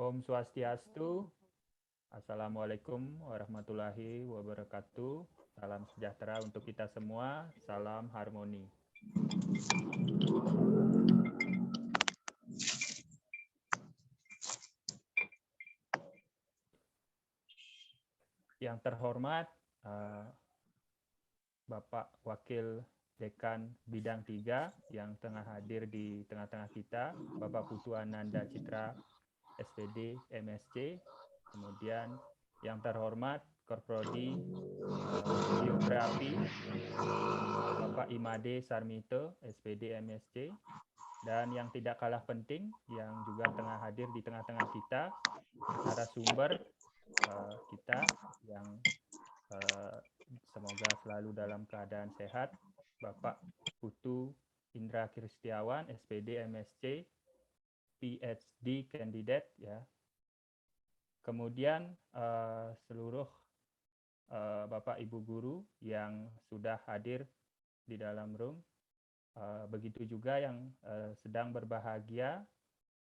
Om Swastiastu. Assalamualaikum warahmatullahi wabarakatuh. Salam sejahtera untuk kita semua. Salam harmoni. Yang terhormat Bapak Wakil Dekan Bidang 3 yang tengah hadir di tengah-tengah kita, Bapak Putu Ananda Citra, SPD, MSc. Kemudian yang terhormat Korprodi Geografi, Bapak Imade Sarmito, SPD, MSc. Dan yang tidak kalah penting, yang juga tengah hadir di tengah-tengah kita, narasumber kita yang semoga selalu dalam keadaan sehat, Bapak Putu Indra Kristiawan, SPD, MSc, PhD candidate, ya. Kemudian seluruh Bapak Ibu guru yang sudah hadir di dalam room, begitu juga yang sedang berbahagia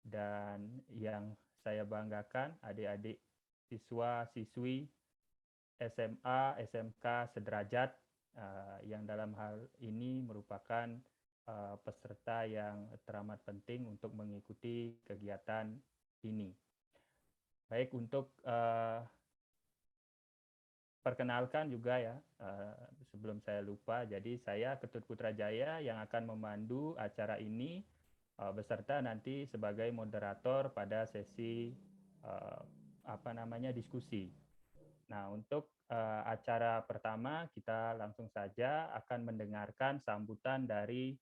dan yang saya banggakan, adik-adik siswa-siswi SMA, SMK sederajat yang dalam hal ini merupakan peserta yang teramat penting untuk mengikuti kegiatan ini. Baik, untuk perkenalkan juga ya, sebelum saya lupa, jadi saya Ketut Putrajaya yang akan memandu acara ini beserta nanti sebagai moderator pada sesi diskusi. Nah, untuk acara pertama kita langsung saja akan mendengarkan sambutan dari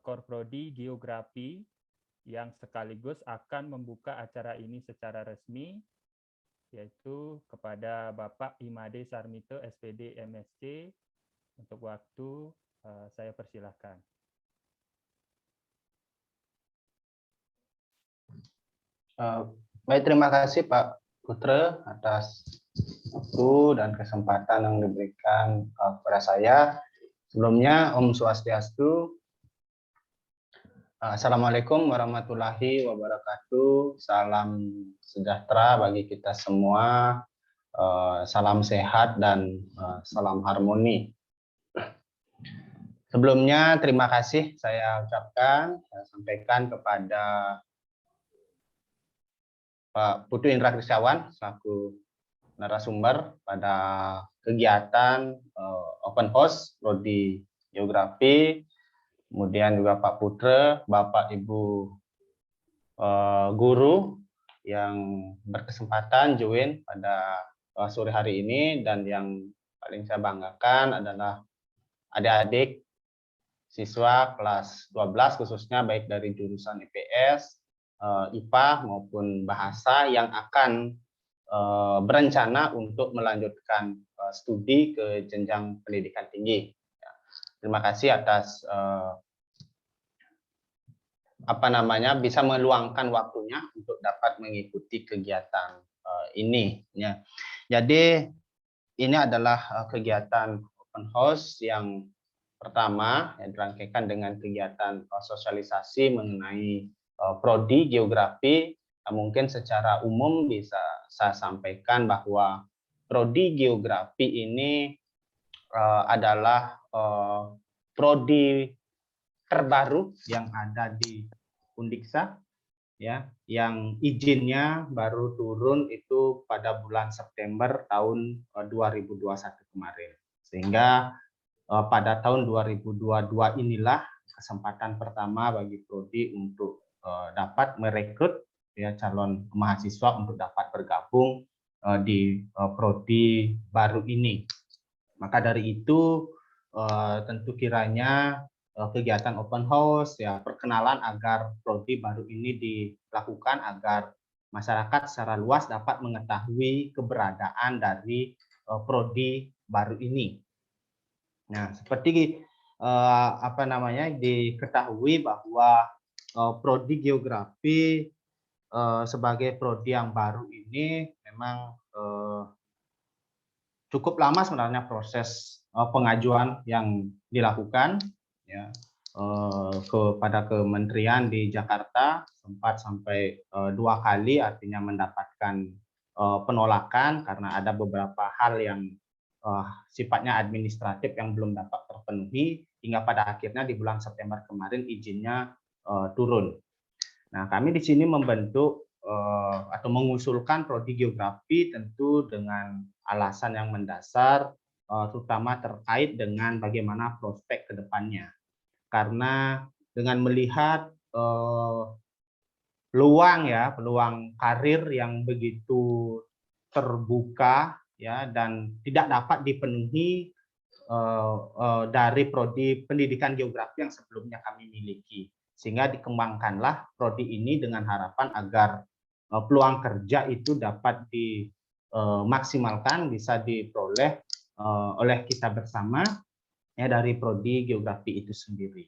Korprodi Geografi yang sekaligus akan membuka acara ini secara resmi, yaitu kepada Bapak Imade Sarmito, SPD, MSc. Untuk waktu saya persilahkan. Baik, terima kasih Pak Putra atas waktu dan kesempatan yang diberikan kepada saya. Sebelumnya, Om Swastiastu. Assalamualaikum warahmatullahi wabarakatuh. Salam sejahtera bagi kita semua. Salam sehat dan salam harmoni. Sebelumnya, terima kasih saya ucapkan, saya sampaikan kepada Pak Putu Indra Kristiawan selaku narasumber pada kegiatan open house Prodi Geografi, kemudian juga Pak Putra, Bapak Ibu guru yang berkesempatan join pada sore hari ini, dan yang paling saya banggakan adalah adik-adik siswa kelas 12 khususnya baik dari jurusan IPS, IPA maupun bahasa yang akan berencana untuk melanjutkan studi ke jenjang pendidikan tinggi. Terima kasih atas bisa meluangkan waktunya untuk dapat mengikuti kegiatan ini. Ya. Jadi ini adalah kegiatan open house yang pertama yang dirangkaikan dengan kegiatan sosialisasi mengenai Prodi Geografi. Mungkin secara umum bisa saya sampaikan bahwa Prodi Geografi ini adalah prodi terbaru yang ada di Undiksa, ya, yang izinnya baru turun itu pada bulan September tahun 2021 kemarin. Sehingga pada tahun 2022 inilah kesempatan pertama bagi prodi untuk dapat merekrut ya calon mahasiswa untuk dapat bergabung di prodi baru ini. Maka dari itu tentu kiranya kegiatan open house ya perkenalan agar prodi baru ini dilakukan agar masyarakat secara luas dapat mengetahui keberadaan dari prodi baru ini. Nah, seperti diketahui bahwa Prodi Geografi sebagai prodi yang baru ini memang cukup lama sebenarnya proses pengajuan yang dilakukan ya kepada kementerian di Jakarta sempat sampai 2 kali, artinya mendapatkan penolakan karena ada beberapa hal yang sifatnya administratif yang belum dapat terpenuhi, hingga pada akhirnya di bulan September kemarin izinnya turun. Nah, kami di sini membentuk atau mengusulkan prodi geografi tentu dengan alasan yang mendasar, terutama terkait dengan bagaimana prospek ke depannya. Karena dengan melihat peluang karir yang begitu terbuka ya dan tidak dapat dipenuhi dari prodi pendidikan geografi yang sebelumnya kami miliki, sehingga dikembangkanlah prodi ini dengan harapan agar peluang kerja itu dapat dimaksimalkan, bisa diperoleh oleh kita bersama ya dari prodi geografi itu sendiri.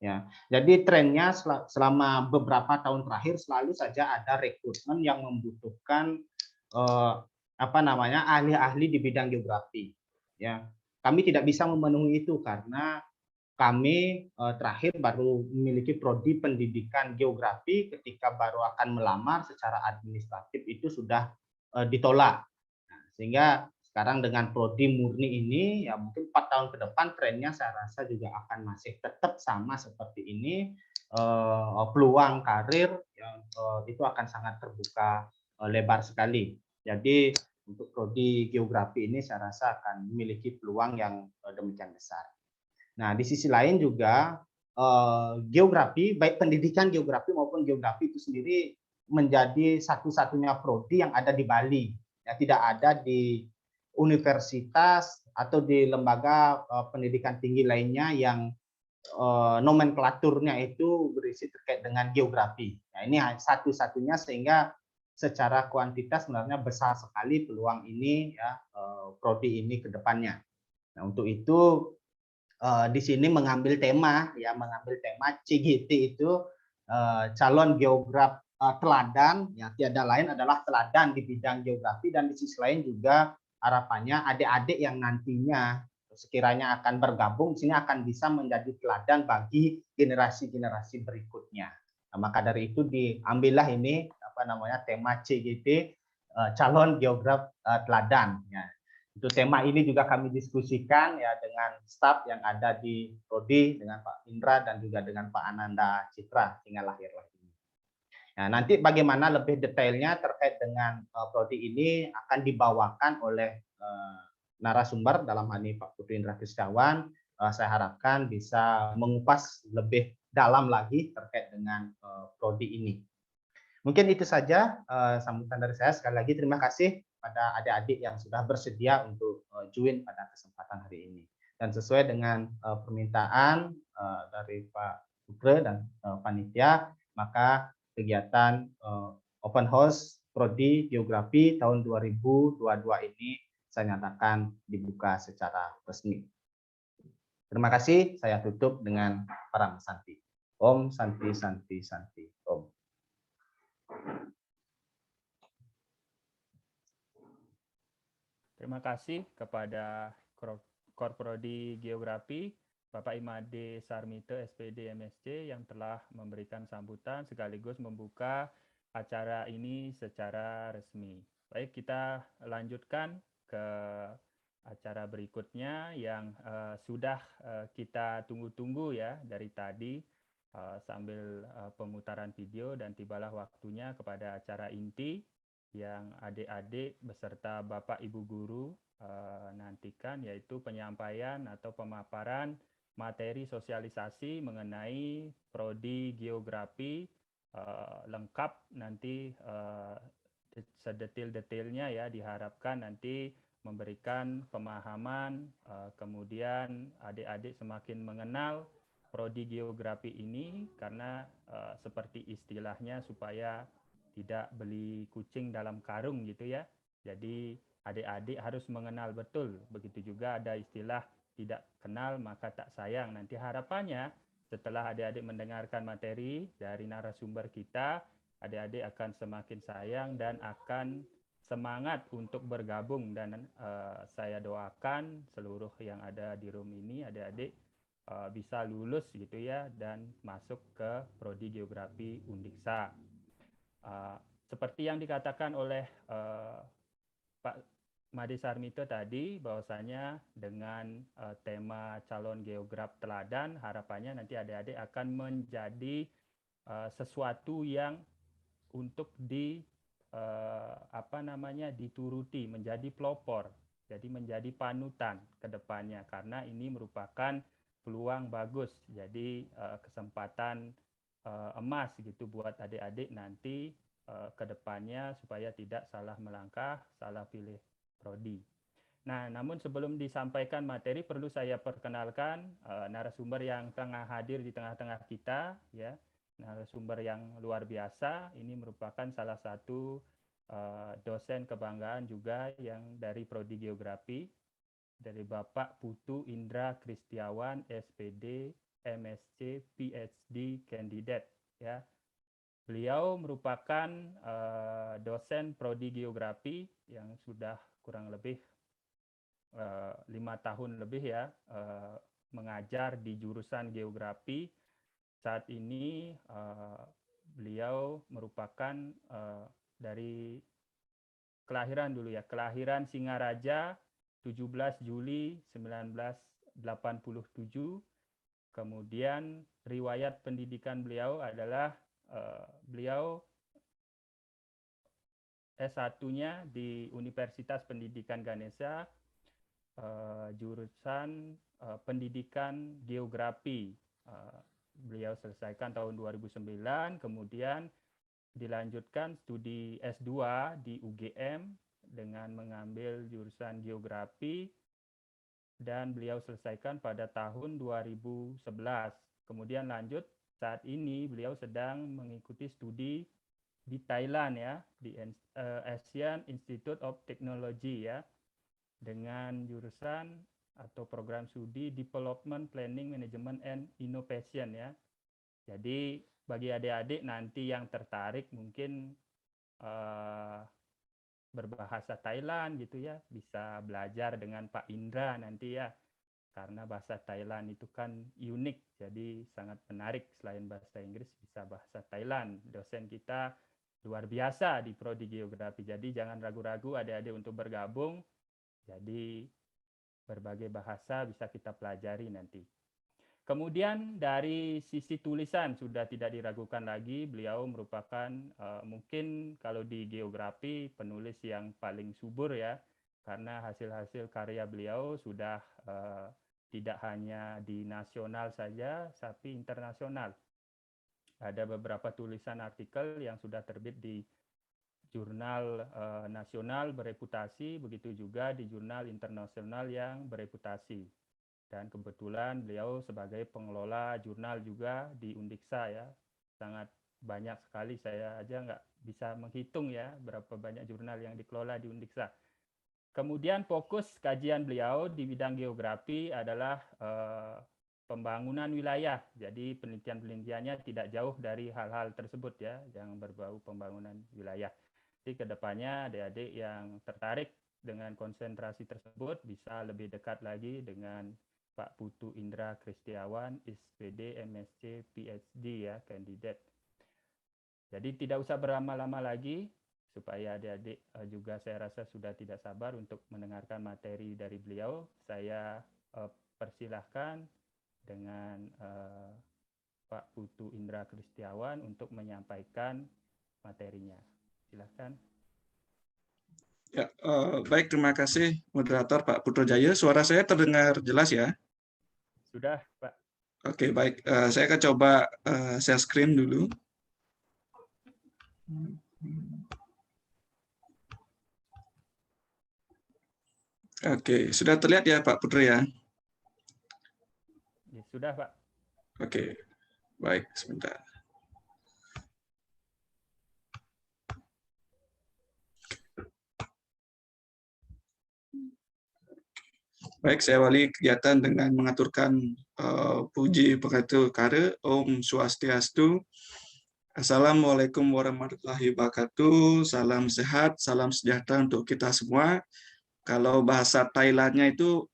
Ya, jadi trennya selama beberapa tahun terakhir selalu saja ada rekrutmen yang membutuhkan ahli-ahli di bidang geografi. Ya, kami tidak bisa memenuhi itu karena kami terakhir baru memiliki prodi pendidikan geografi ketika baru akan melamar secara administratif itu sudah ditolak. Nah, sehingga sekarang dengan prodi murni ini ya mungkin 4 tahun ke depan trennya saya rasa juga akan masih tetap sama seperti ini, peluang karir yang itu akan sangat terbuka lebar sekali. Jadi untuk prodi geografi ini saya rasa akan memiliki peluang yang demikian besar. Nah, di sisi lain juga geografi, baik pendidikan geografi maupun geografi itu sendiri menjadi satu-satunya prodi yang ada di Bali. Ya, tidak ada di universitas atau di lembaga pendidikan tinggi lainnya yang nomenklaturnya itu berisi terkait dengan geografi. Nah, ini satu-satunya sehingga secara kuantitas sebenarnya besar sekali peluang ini ya prodi ini ke depannya. Nah, untuk itu di sini mengambil tema CGT itu calon geograf teladan, ya tiada lain adalah teladan di bidang geografi, dan di sisi lain juga harapannya adik-adik yang nantinya sekiranya akan bergabung di sini akan bisa menjadi teladan bagi generasi-generasi berikutnya. Nah, maka dari itu diambillah ini tema CGT calon geograf teladan. Ya. Itu tema ini juga kami diskusikan ya dengan staf yang ada di prodi, dengan Pak Indra dan juga dengan Pak Ananda Citra hingga lahirlah ini. Nah, nanti bagaimana lebih detailnya terkait dengan prodi ini akan dibawakan oleh narasumber dalam hal ini Pak Putu Indra Kristiawan. Saya harapkan bisa mengupas lebih dalam lagi terkait dengan prodi ini. Mungkin itu saja sambutan dari saya. Sekali lagi terima kasih pada adik-adik yang sudah bersedia untuk join pada kesempatan hari ini. Dan sesuai dengan permintaan dari Pak Putra dan panitia, maka kegiatan open house prodi geografi tahun 2022 ini saya nyatakan dibuka secara resmi. Terima kasih, saya tutup dengan Parang Santi. Om Santi Santi Santi. Om. Terima kasih kepada Korprodi Geografi, Bapak Imade Sarmito, SPD MSc, yang telah memberikan sambutan sekaligus membuka acara ini secara resmi. Baik, kita lanjutkan ke acara berikutnya yang sudah kita tunggu-tunggu ya dari tadi sambil pemutaran video, dan tibalah waktunya kepada acara inti yang adik-adik beserta Bapak Ibu Guru nantikan, yaitu penyampaian atau pemaparan materi sosialisasi mengenai prodi geografi lengkap nanti sedetil-detilnya ya, diharapkan nanti memberikan pemahaman, kemudian adik-adik semakin mengenal prodi geografi ini karena seperti istilahnya supaya tidak beli kucing dalam karung gitu ya. Jadi adik-adik harus mengenal betul. Begitu juga ada istilah tidak kenal maka tak sayang. Nanti harapannya setelah adik-adik mendengarkan materi dari narasumber kita, adik-adik akan semakin sayang dan akan semangat untuk bergabung, dan saya doakan seluruh yang ada di room ini adik-adik bisa lulus gitu ya dan masuk ke prodi geografi Undiksa. Seperti yang dikatakan oleh Pak Made Sarmito tadi, bahwasanya dengan tema calon geograf teladan, harapannya nanti adik-adik akan menjadi sesuatu yang untuk dituruti, menjadi pelopor, jadi menjadi panutan ke depannya, karena ini merupakan peluang bagus, jadi kesempatan emas gitu buat adik-adik nanti ke depannya supaya tidak salah melangkah, salah pilih prodi. Nah, namun sebelum disampaikan materi perlu saya perkenalkan narasumber yang tengah hadir di tengah-tengah kita, ya. Narasumber yang luar biasa. Ini merupakan salah satu dosen kebanggaan juga yang dari prodi geografi, dari Bapak Putu Indra Kristiawan, SPD, MSc, PhD candidate, ya. Beliau merupakan dosen prodi geografi yang sudah kurang lebih 5 tahun lebih ya mengajar di jurusan geografi. Saat ini beliau merupakan dari kelahiran dulu ya, kelahiran Singaraja 17 Juli 1987. Kemudian riwayat pendidikan beliau adalah beliau S1-nya di Universitas Pendidikan Ganesha, jurusan pendidikan geografi. Beliau selesaikan tahun 2009, kemudian dilanjutkan studi S2 di UGM dengan mengambil jurusan geografi, dan beliau selesaikan pada tahun 2011. Kemudian lanjut, saat ini beliau sedang mengikuti studi di Thailand ya, di Asian Institute of Technology ya, dengan jurusan atau program studi Development Planning Management and Innovation ya. Jadi bagi adik-adik nanti yang tertarik mungkin berbahasa Thailand gitu ya, bisa belajar dengan Pak Indra nanti ya, karena bahasa Thailand itu kan unik, jadi sangat menarik. Selain bahasa Inggris bisa bahasa Thailand. Dosen kita luar biasa di prodi geografi, jadi jangan ragu-ragu adik-adik untuk bergabung. Jadi berbagai bahasa bisa kita pelajari nanti. Kemudian dari sisi tulisan sudah tidak diragukan lagi, beliau merupakan mungkin kalau di geografi penulis yang paling subur ya, karena hasil-hasil karya beliau sudah tidak hanya di nasional saja, tapi internasional. Ada beberapa tulisan artikel yang sudah terbit di jurnal nasional bereputasi, begitu juga di jurnal internasional yang bereputasi. Dan kebetulan beliau sebagai pengelola jurnal juga di Undiksa ya, sangat banyak sekali, saya aja nggak bisa menghitung ya berapa banyak jurnal yang dikelola di Undiksa. Kemudian fokus kajian beliau di bidang geografi adalah pembangunan wilayah. Jadi penelitian-penelitiannya tidak jauh dari hal-hal tersebut ya, yang berbau pembangunan wilayah. Jadi kedepannya adik-adik yang tertarik dengan konsentrasi tersebut bisa lebih dekat lagi dengan Pak Putu Indra Kristiawan, SPD, MSc, PhD ya, kandidat. Jadi tidak usah berlama-lama lagi, supaya adik-adik juga saya rasa sudah tidak sabar untuk mendengarkan materi dari beliau. Saya persilahkan dengan Pak Putu Indra Kristiawan untuk menyampaikan materinya. Silakan. Ya, baik, terima kasih moderator Pak Putrojaya. Suara saya terdengar jelas ya? Sudah, Pak. Oke, baik. Saya akan coba share screen dulu. Oke, sudah terlihat ya Pak Putro ya? Ya, sudah, Pak. Oke, baik, sebentar. Baik, saya awali kegiatan dengan mengaturkan puji pengatur kare, Om Swastiastu. Assalamualaikum warahmatullahi wabarakatuh. Salam sehat, salam sejahtera untuk kita semua. Kalau bahasa Thailandnya itu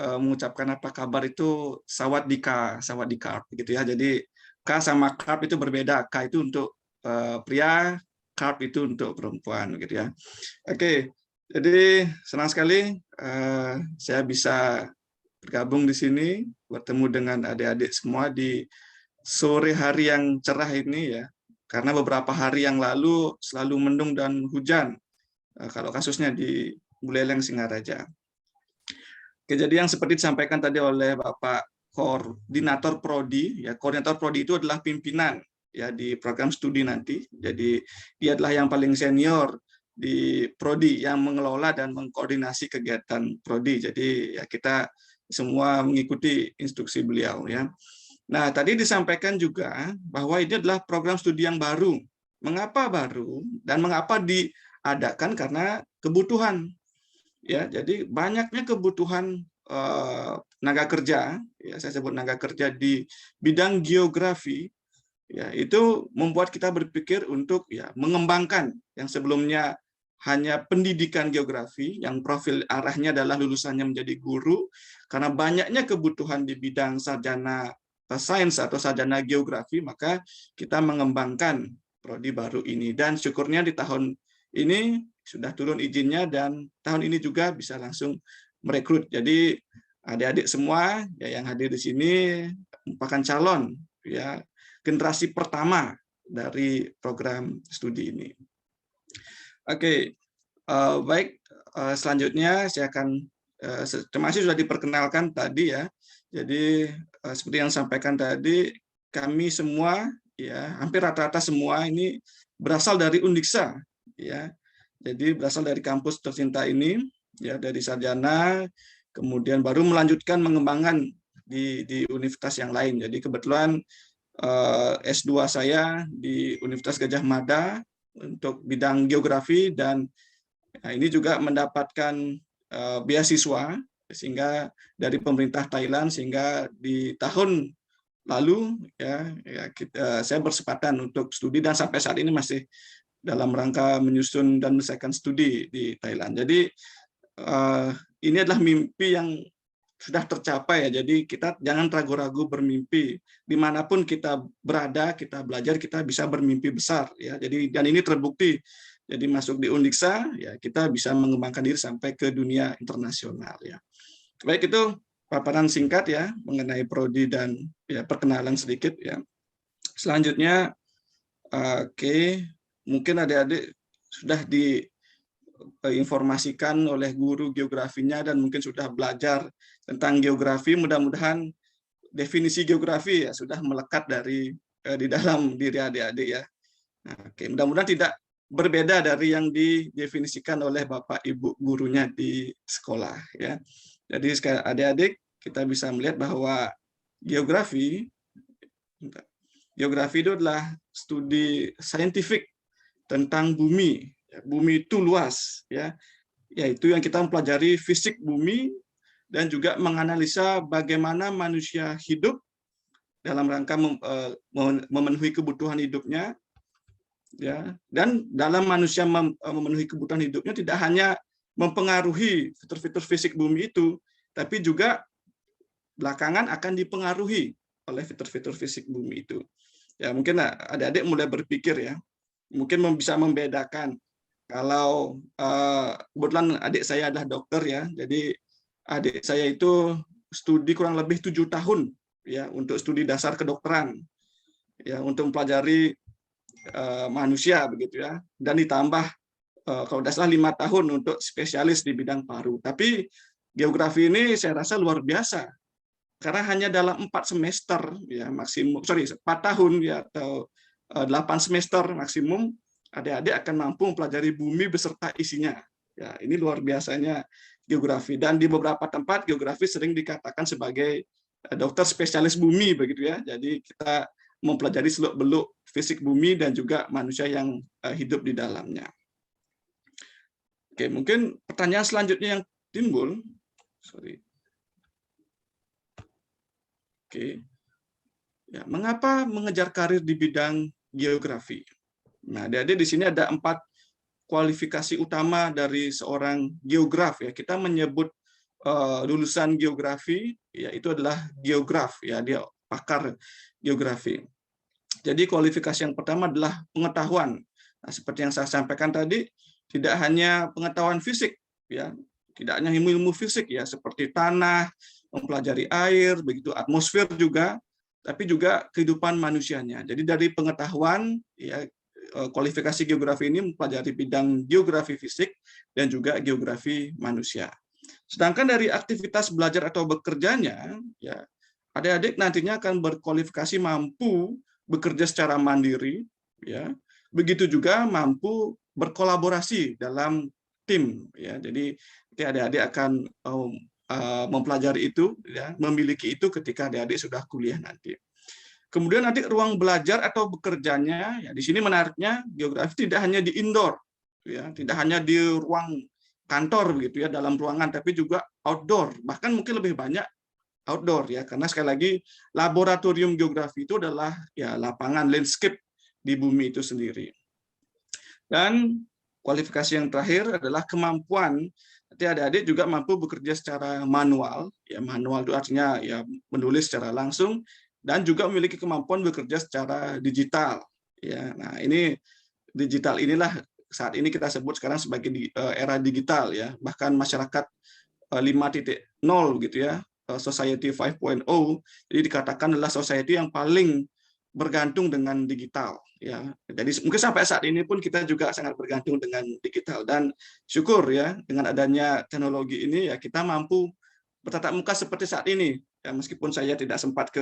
mengucapkan apa kabar itu sawadika gitu ya. Jadi K sama karp itu berbeda. K itu untuk pria, karp itu untuk perempuan gitu ya. Oke, jadi senang sekali saya bisa bergabung di sini, bertemu dengan adik-adik semua di sore hari yang cerah ini ya. Karena beberapa hari yang lalu selalu mendung dan hujan. Kalau kasusnya di Buleleng Singaraja. Oke, jadi yang seperti disampaikan tadi oleh Bapak Koordinator Prodi, ya koordinator Prodi itu adalah pimpinan ya di program studi nanti. Jadi dia adalah yang paling senior di Prodi yang mengelola dan mengkoordinasi kegiatan Prodi. Jadi ya kita semua mengikuti instruksi beliau ya. Nah, tadi disampaikan juga bahwa ini adalah program studi yang baru. Mengapa baru dan mengapa diadakan? Karena kebutuhan. Ya, jadi banyaknya kebutuhan tenaga kerja, ya saya sebut tenaga kerja di bidang geografi, ya itu membuat kita berpikir untuk ya mengembangkan yang sebelumnya hanya pendidikan geografi yang profil arahnya adalah lulusannya menjadi guru, karena banyaknya kebutuhan di bidang sarjana sains atau sarjana geografi, maka kita mengembangkan prodi baru ini dan syukurnya di tahun ini sudah turun izinnya dan tahun ini juga bisa langsung merekrut. Jadi adik-adik semua ya yang hadir di sini merupakan calon ya generasi pertama dari program studi ini. Oke, baik. Selanjutnya saya akan terima kasih sudah diperkenalkan tadi ya. Jadi seperti yang sampaikan tadi, kami semua ya hampir rata-rata semua ini berasal dari Undiksa ya. Jadi berasal dari kampus tercinta ini ya, dari sarjana kemudian baru melanjutkan mengembangkan di universitas yang lain. Jadi kebetulan S2 saya di Universitas Gadjah Mada untuk bidang geografi dan ini juga mendapatkan beasiswa sehingga dari pemerintah Thailand sehingga di tahun lalu ya saya bersempatan untuk studi dan sampai saat ini masih dalam rangka menyusun dan menyelesaikan studi di Thailand. Jadi ini adalah mimpi yang sudah tercapai ya. Jadi kita jangan ragu-ragu bermimpi. Dimanapun kita berada, kita belajar, kita bisa bermimpi besar ya. Jadi dan ini terbukti. Jadi masuk di Undiksa ya kita bisa mengembangkan diri sampai ke dunia internasional ya. Baik, itu paparan singkat ya mengenai prodi dan ya perkenalan sedikit ya. Selanjutnya oke. Mungkin adik-adik sudah diinformasikan oleh guru geografinya dan mungkin sudah belajar tentang geografi. Mudah-mudahan definisi geografi ya sudah melekat di dalam diri adik-adik ya. Nah, oke, mudah-mudahan tidak berbeda dari yang didefinisikan oleh Bapak Ibu gurunya di sekolah ya. Jadi adik-adik kita bisa melihat bahwa geografi itu adalah studi saintifik tentang bumi. Bumi itu luas ya. Yaitu yang kita mempelajari fisik bumi dan juga menganalisa bagaimana manusia hidup dalam rangka memenuhi kebutuhan hidupnya ya. Dan dalam manusia memenuhi kebutuhan hidupnya tidak hanya mempengaruhi fitur-fitur fisik bumi itu, tapi juga belakangan akan dipengaruhi oleh fitur-fitur fisik bumi itu. Ya, mungkin adik-adik mulai berpikir ya, mungkin bisa membedakan kalau kebetulan adik saya adalah dokter ya, jadi adik saya itu studi kurang lebih 7 tahun ya untuk studi dasar kedokteran ya untuk mempelajari manusia begitu ya, dan ditambah kalau tidak salah 5 tahun untuk spesialis di bidang paru. Tapi geografi ini saya rasa luar biasa karena hanya dalam 4 semester ya maksimum 4 tahun ya atau 8 semester maksimum adik-adik akan mampu mempelajari bumi beserta isinya. Ya, ini luar biasanya geografi. Dan di beberapa tempat geografi sering dikatakan sebagai dokter spesialis bumi begitu ya. Jadi kita mempelajari seluk-beluk fisik bumi dan juga manusia yang hidup di dalamnya. Oke, mungkin pertanyaan selanjutnya yang timbul, Oke. Ya, mengapa mengejar karir di bidang geografi? Nah, adik-adik di sini ada 4 kualifikasi utama dari seorang geograf ya. Kita menyebut lulusan geografi, ya itu adalah geograf, ya dia pakar geografi. Jadi kualifikasi yang pertama adalah pengetahuan. Nah, seperti yang saya sampaikan tadi, tidak hanya pengetahuan fisik, ya, tidak hanya ilmu fisik ya, seperti tanah, mempelajari air, begitu atmosfer juga, tapi juga kehidupan manusianya. Jadi dari pengetahuan, ya, kualifikasi geografi ini mempelajari bidang geografi fisik dan juga geografi manusia. Sedangkan dari aktivitas belajar atau bekerjanya, ya, adik-adik nantinya akan berkualifikasi mampu bekerja secara mandiri, ya. Begitu juga mampu berkolaborasi dalam tim, ya. Jadi adik-adik akan mempelajari itu, ya, memiliki itu ketika adik-adik sudah kuliah nanti. Kemudian nanti ruang belajar atau bekerjanya, ya, di sini menariknya geografi tidak hanya di indoor, ya, tidak hanya di ruang kantor begitu ya, dalam ruangan, tapi juga outdoor, bahkan mungkin lebih banyak outdoor ya, karena sekali lagi laboratorium geografi itu adalah ya lapangan landscape di bumi itu sendiri. Dan kualifikasi yang terakhir adalah kemampuan, nanti adik-adik juga mampu bekerja secara manual, ya manual itu artinya ya menulis secara langsung, dan juga memiliki kemampuan bekerja secara digital. Ya, nah ini digital inilah saat ini kita sebut sekarang sebagai era digital ya, bahkan masyarakat 5.0 gitu ya, society 5.0, jadi dikatakan adalah society yang paling bergantung dengan digital ya. Jadi mungkin sampai saat ini pun kita juga sangat bergantung dengan digital, dan syukur ya dengan adanya teknologi ini ya kita mampu bertatap muka seperti saat ini ya, meskipun saya tidak sempat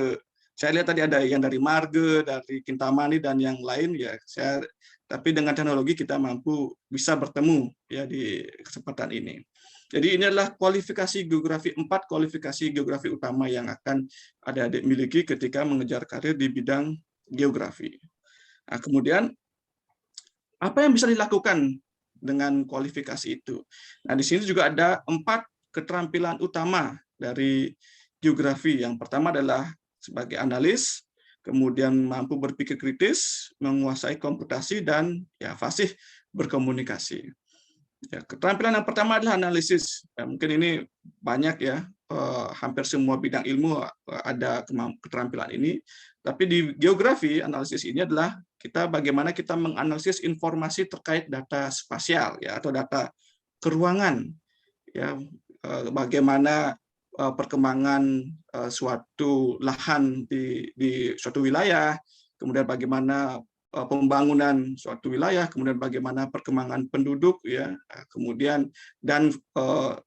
saya lihat tadi ada yang dari Marge, dari Kintamani dan yang lain ya, tapi dengan teknologi kita mampu bisa bertemu ya di kesempatan ini. Jadi ini adalah kualifikasi geografi, 4 kualifikasi geografi utama yang akan adik-adik miliki ketika mengejar karir di bidang geografi. Nah, kemudian apa yang bisa dilakukan dengan kualifikasi itu? Nah, di sini juga ada 4 keterampilan utama dari geografi. Yang pertama adalah sebagai analis, kemudian mampu berpikir kritis, menguasai komputasi, dan ya fasih berkomunikasi. Ya, keterampilan yang pertama adalah analisis. Ya, mungkin ini banyak ya, hampir semua bidang ilmu ada keterampilan ini. Tapi di geografi, analisis ini adalah bagaimana kita menganalisis informasi terkait data spasial ya, atau data keruangan. Ya, bagaimana perkembangan suatu lahan di suatu wilayah, kemudian bagaimana pembangunan suatu wilayah, kemudian bagaimana perkembangan penduduk ya, kemudian dan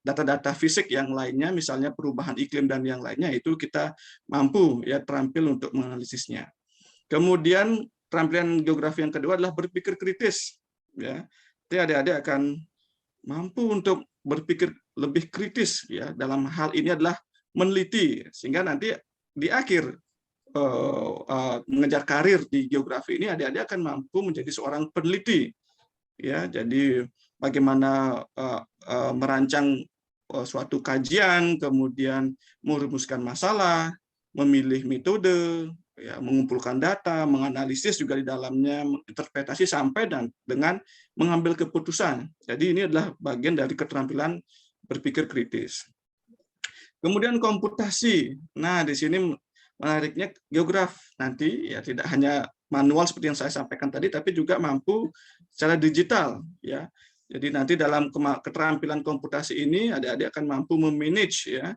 data-data fisik yang lainnya, misalnya perubahan iklim dan yang lainnya, itu kita mampu ya terampil untuk menganalisisnya. Kemudian keterampilan geografi yang kedua adalah berpikir kritis ya. Jadi adik-adik akan mampu untuk berpikir lebih kritis ya, dalam hal ini adalah meneliti, sehingga nanti di akhir mengejar karir di geografi ini adik-adik akan mampu menjadi seorang peneliti ya. Jadi bagaimana merancang suatu kajian, kemudian merumuskan masalah, memilih metode ya, mengumpulkan data, menganalisis juga di dalamnya, interpretasi sampai dengan mengambil keputusan. Jadi ini adalah bagian dari keterampilan berpikir kritis. Kemudian komputasi. Nah, di sini menariknya geograf nanti ya tidak hanya manual seperti yang saya sampaikan tadi, tapi juga mampu secara digital ya. Jadi nanti dalam keterampilan komputasi ini adik-adik akan mampu memanage ya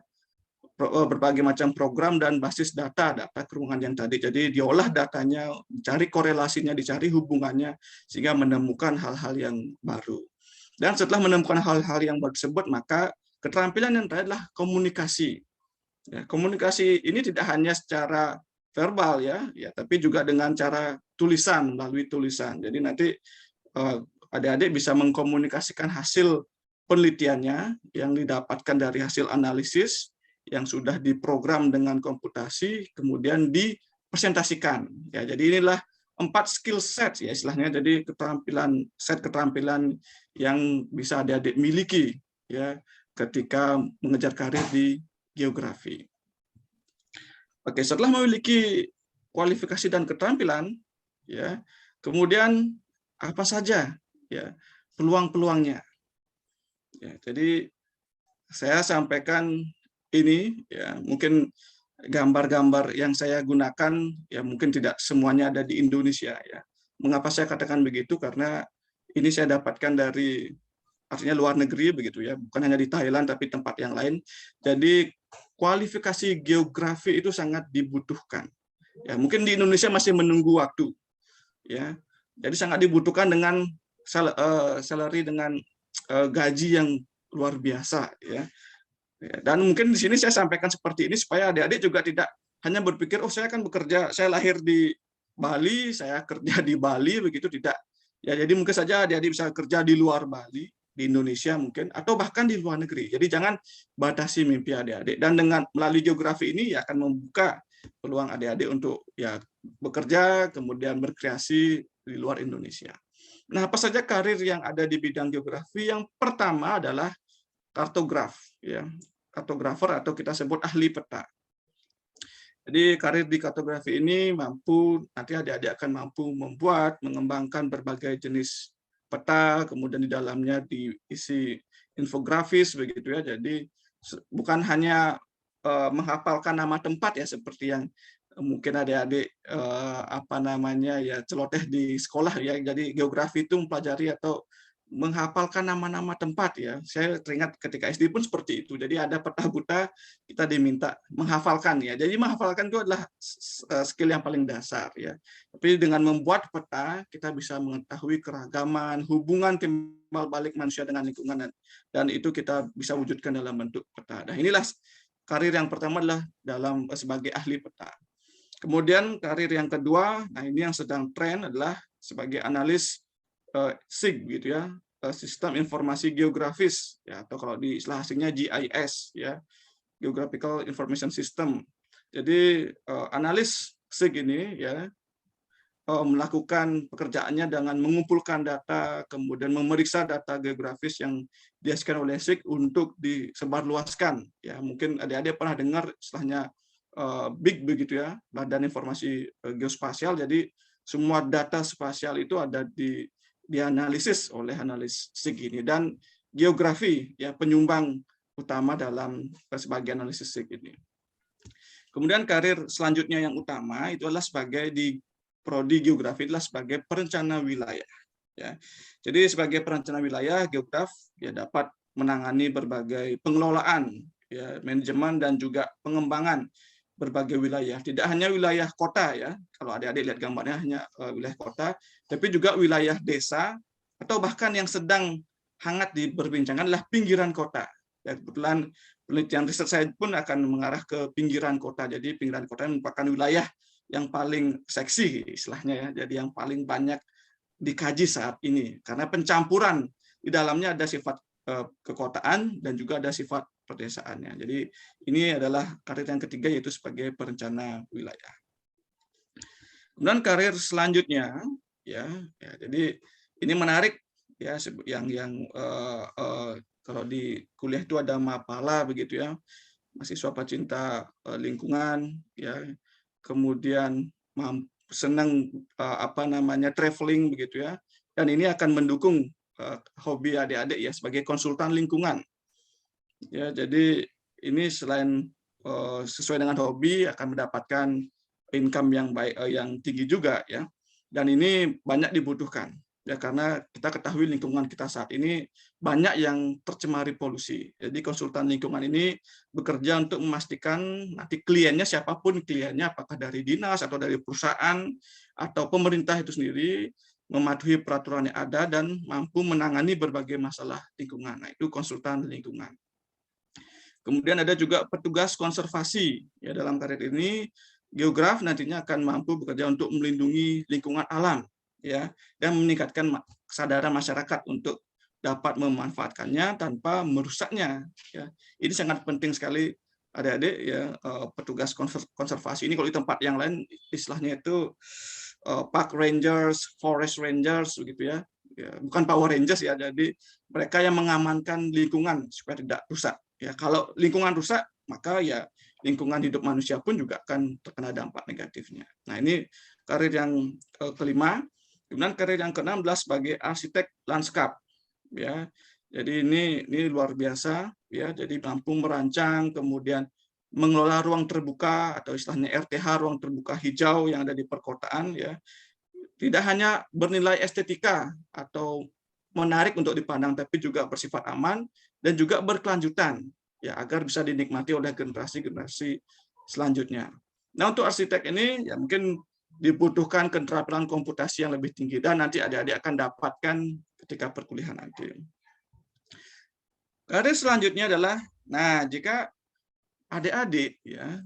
berbagai macam program dan basis data keruangan yang tadi. Jadi diolah datanya, dicari korelasinya, dicari hubungannya, sehingga menemukan hal-hal yang baru. Dan setelah menemukan hal-hal yang baru tersebut, maka keterampilan yang terakhir adalah komunikasi. Ya, komunikasi ini tidak hanya secara verbal ya, tapi juga dengan cara tulisan, melalui tulisan. Jadi nanti adik-adik bisa mengkomunikasikan hasil penelitiannya yang didapatkan dari hasil analisis yang sudah diprogram dengan komputasi, kemudian dipresentasikan. Ya, jadi inilah 4 skill set ya istilahnya. Jadi set keterampilan yang bisa adik-adik miliki ya ketika mengejar karir di geografi. Oke, setelah memiliki kualifikasi dan keterampilan, ya, kemudian apa saja ya peluang-peluangnya? Ya, jadi saya sampaikan ini ya, mungkin gambar-gambar yang saya gunakan ya mungkin tidak semuanya ada di Indonesia ya. Mengapa saya katakan begitu? Karena ini saya dapatkan dari artinya luar negeri begitu ya, bukan hanya di Thailand tapi tempat yang lain. Jadi kualifikasi geografi itu sangat dibutuhkan. Ya, mungkin di Indonesia masih menunggu waktu. Ya. Jadi sangat dibutuhkan dengan salary dengan gaji yang luar biasa ya. Dan mungkin di sini saya sampaikan seperti ini supaya adik-adik juga tidak hanya berpikir oh saya kan bekerja, saya lahir di Bali, saya kerja di Bali begitu, tidak. Ya jadi mungkin saja adik-adik bisa kerja di luar Bali, di Indonesia mungkin, atau bahkan di luar negeri. Jadi jangan batasi mimpi adik-adik. Dan dengan melalui geografi ini ya akan membuka peluang adik-adik untuk ya bekerja kemudian berkreasi di luar Indonesia. Nah, apa saja karir yang ada di bidang geografi? Yang pertama adalah kartograf, ya, kartografer atau kita sebut ahli peta. Jadi karir di kartografi ini nanti adik-adik akan mampu membuat, mengembangkan berbagai jenis peta, kemudian di dalamnya diisi infografis begitu ya. Jadi bukan hanya menghafalkan nama tempat ya seperti yang mungkin adik-adik celoteh di sekolah ya. Jadi geografi itu mempelajari atau menghafalkan nama-nama tempat ya. Saya teringat ketika SD pun seperti itu. Jadi ada peta buta kita diminta menghafalkan ya. Jadi menghafalkan itu adalah skill yang paling dasar ya. Tapi dengan membuat peta kita bisa mengetahui keragaman, hubungan timbal balik manusia dengan lingkungan dan itu kita bisa wujudkan dalam bentuk peta. Nah, inilah karir yang pertama adalah sebagai ahli peta. Kemudian karir yang kedua, nah ini yang sedang tren adalah sebagai analis SIG gitu ya, sistem informasi geografis ya, atau kalau di istilah asingnya GIS ya, Geographical Information System. Jadi analis SIG ini ya melakukan pekerjaannya dengan mengumpulkan data, kemudian memeriksa data geografis yang dihasilkan oleh SIG untuk disebarluaskan. Ya, mungkin adik-adik pernah dengar istilahnya BIG begitu ya, Badan Informasi Geospasial. Jadi semua data spasial itu ada dianalisis oleh analis SIG ini, dan geografi ya penyumbang utama dalam sebagai analisis SIG ini. Kemudian karir selanjutnya yang utama itu adalah sebagai di prodi geografi adalah sebagai perencana wilayah ya. Jadi sebagai perencana wilayah, geograf ya dapat menangani berbagai pengelolaan ya, manajemen dan juga pengembangan berbagai wilayah. Tidak hanya wilayah kota ya. Kalau adik-adik lihat gambarnya hanya wilayah kota, tapi juga wilayah desa atau bahkan yang sedang hangat diperbincangkan adalah pinggiran kota. Ya, kebetulan penelitian riset saya pun akan mengarah ke pinggiran kota. Jadi pinggiran kota merupakan wilayah yang paling seksi istilahnya ya, jadi yang paling banyak dikaji saat ini karena pencampuran di dalamnya ada sifat kekotaan dan juga ada sifat perdesaannya. Jadi ini adalah karir yang ketiga yaitu sebagai perencana wilayah. Kemudian karir selanjutnya ya jadi ini menarik ya, yang kalau di kuliah itu ada mapala begitu ya, mahasiswa pecinta lingkungan ya, kemudian senang traveling begitu ya, dan ini akan mendukung hobi adik-adik ya sebagai konsultan lingkungan ya. Jadi ini selain sesuai dengan hobi akan mendapatkan income yang baik, yang tinggi juga ya, dan ini banyak dibutuhkan ya karena kita ketahui lingkungan kita saat ini banyak yang tercemari polusi. Jadi konsultan lingkungan ini bekerja untuk memastikan nanti kliennya siapapun kliennya, apakah dari dinas atau dari perusahaan atau pemerintah itu sendiri, mematuhi peraturan yang ada dan mampu menangani berbagai masalah lingkungan. Nah, itu konsultan lingkungan. Kemudian ada juga petugas konservasi ya, dalam karir ini geograf nantinya akan mampu bekerja untuk melindungi lingkungan alam ya, dan meningkatkan kesadaran masyarakat untuk dapat memanfaatkannya tanpa merusaknya ya. Ini sangat penting sekali adik-adik ya, petugas konservasi ini kalau di tempat yang lain istilahnya itu park rangers, forest rangers begitu ya. Ya, bukan Power Rangers ya. Jadi mereka yang mengamankan lingkungan supaya tidak rusak. Ya, kalau lingkungan rusak, maka ya lingkungan hidup manusia pun juga akan terkena dampak negatifnya. Nah, ini karir yang kelima. Kemudian karir yang keenam adalah sebagai arsitek lanskap. Ya, Jadi ini luar biasa ya. Jadi mampu merancang, kemudian mengelola ruang terbuka atau istilahnya RTH, ruang terbuka hijau yang ada di perkotaan ya. Tidak hanya bernilai estetika atau menarik untuk dipandang, tapi juga bersifat aman dan juga berkelanjutan ya, agar bisa dinikmati oleh generasi-generasi selanjutnya. Nah, untuk arsitek ini ya mungkin dibutuhkan keterampilan komputasi yang lebih tinggi dan nanti adik-adik akan dapatkan ketika perkuliahan nanti. Karir selanjutnya adalah, nah jika adik-adik ya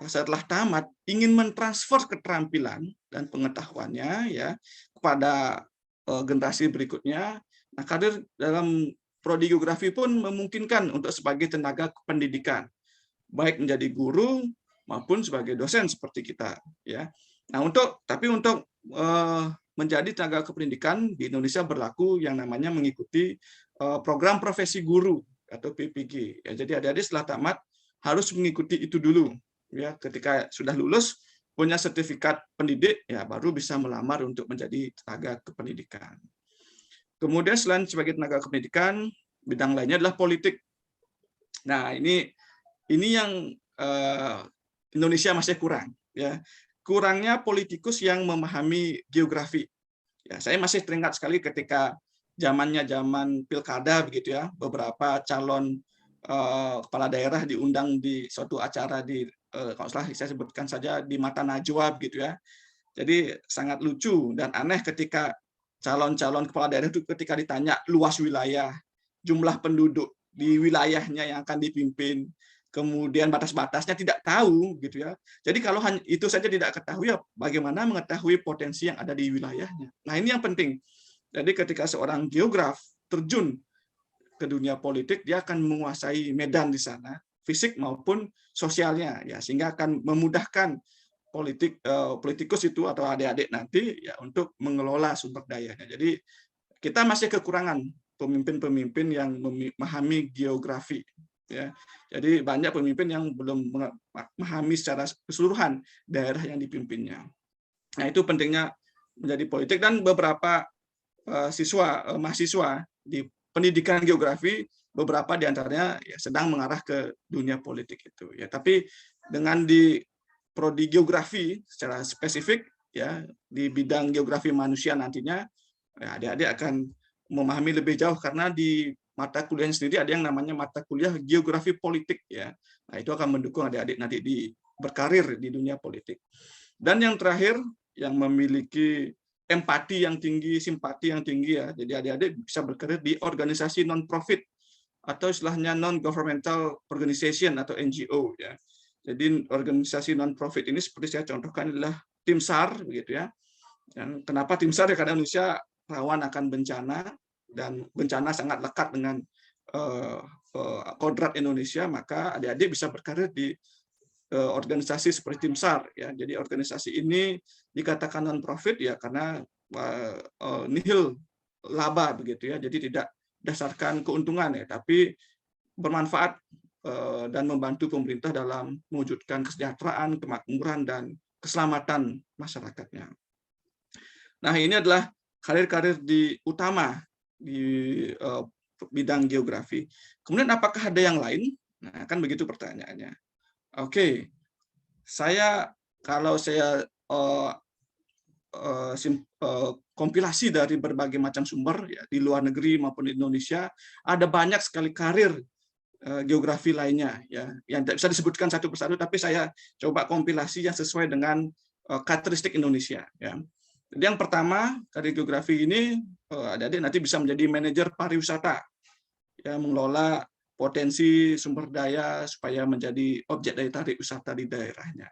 setelah tamat ingin mentransfer keterampilan dan pengetahuannya ya kepada generasi berikutnya, nah karir dalam prodi geografi pun memungkinkan untuk sebagai tenaga pendidikan, baik menjadi guru maupun sebagai dosen seperti kita ya. Nah, tapi untuk menjadi tenaga kependidikan di Indonesia berlaku yang namanya mengikuti program profesi guru atau PPG. Ya, jadi adik-adik setelah tamat harus mengikuti itu dulu. Ya, ketika sudah lulus punya sertifikat pendidik, ya baru bisa melamar untuk menjadi tenaga kependidikan. Kemudian selain sebagai tenaga kependidikan, bidang lainnya adalah politik. Nah, ini yang Indonesia masih kurang. Ya, kurangnya politikus yang memahami geografi. Ya, saya masih teringat sekali ketika zaman pilkada begitu ya, beberapa calon kepala daerah diundang di suatu acara di kalau salah saya sebutkan saja di Mata Najwa begitu ya. Jadi sangat lucu dan aneh ketika calon-calon kepala daerah itu ketika ditanya luas wilayah, jumlah penduduk di wilayahnya yang akan dipimpin, kemudian batas-batasnya tidak tahu gitu ya. Jadi kalau hanya itu saja tidak ketahui, ya bagaimana mengetahui potensi yang ada di wilayahnya. Nah, ini yang penting. Jadi ketika seorang geograf terjun ke dunia politik, dia akan menguasai medan di sana, fisik maupun sosialnya ya, sehingga akan memudahkan politikus itu atau adik-adik nanti ya untuk mengelola sumber dayanya. Jadi kita masih kekurangan pemimpin-pemimpin yang memahami geografi ya. Jadi banyak pemimpin yang belum memahami secara keseluruhan daerah yang dipimpinnya. Nah, itu pentingnya menjadi politik, dan beberapa mahasiswa di pendidikan geografi, beberapa diantaranya ya sedang mengarah ke dunia politik itu ya. Tapi dengan di prodi geografi secara spesifik ya di bidang geografi manusia nantinya, ya, adik-adik akan memahami lebih jauh karena di mata kuliah sendiri ada yang namanya mata kuliah geografi politik ya. Nah, itu akan mendukung adik-adik nanti berkarir di dunia politik. Dan yang terakhir, yang memiliki empati yang tinggi, simpati yang tinggi ya. Jadi adik-adik bisa berkarir di organisasi non-profit atau istilahnya non-governmental organization atau NGO ya. Jadi organisasi non-profit ini seperti saya contohkan adalah Tim SAR begitu ya. Dan kenapa Tim SAR? Ya karena Indonesia rawan akan bencana dan bencana sangat lekat dengan kodrat Indonesia, maka adik-adik bisa berkarir di organisasi seperti Tim SAR ya. Jadi organisasi ini dikatakan non-profit ya karena nihil laba begitu ya. Jadi tidak berdasarkan keuntungan ya, tapi bermanfaat dan membantu pemerintah dalam mewujudkan kesejahteraan, kemakmuran dan keselamatan masyarakatnya. Nah, ini adalah karir-karir utama di bidang geografi. Kemudian apakah ada yang lain? Nah, kan begitu pertanyaannya. Oke, kalau saya kompilasi dari berbagai macam sumber ya, di luar negeri maupun di Indonesia, ada banyak sekali karir geografi lainnya ya, yang tidak bisa disebutkan satu persatu, tapi saya coba kompilasi yang sesuai dengan karakteristik Indonesia ya. Jadi yang pertama, karir geografi ini adik-adik nanti bisa menjadi manajer pariwisata ya, mengelola potensi sumber daya supaya menjadi objek daya tarik wisata di daerahnya.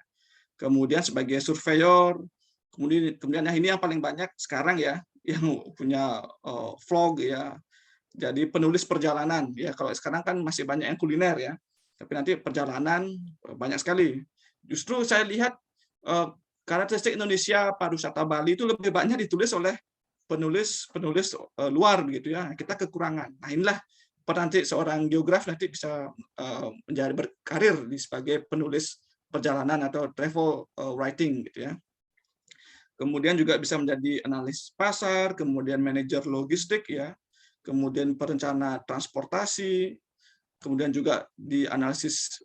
Kemudian sebagai surveyor, kemudian ini yang paling banyak sekarang ya, yang punya vlog ya. Jadi penulis perjalanan ya, kalau sekarang kan masih banyak yang kuliner ya, tapi nanti perjalanan banyak sekali. Justru saya lihat karakteristik Indonesia pariwisata Bali itu lebih banyak ditulis oleh penulis luar begitu ya. Kita kekurangan. Nah, inilah nanti seorang geograf nanti bisa menjadi berkarir sebagai penulis perjalanan atau travel writing gitu ya. Kemudian juga bisa menjadi analis pasar, kemudian manajer logistik ya. kemudian perencana transportasi, kemudian juga di analisis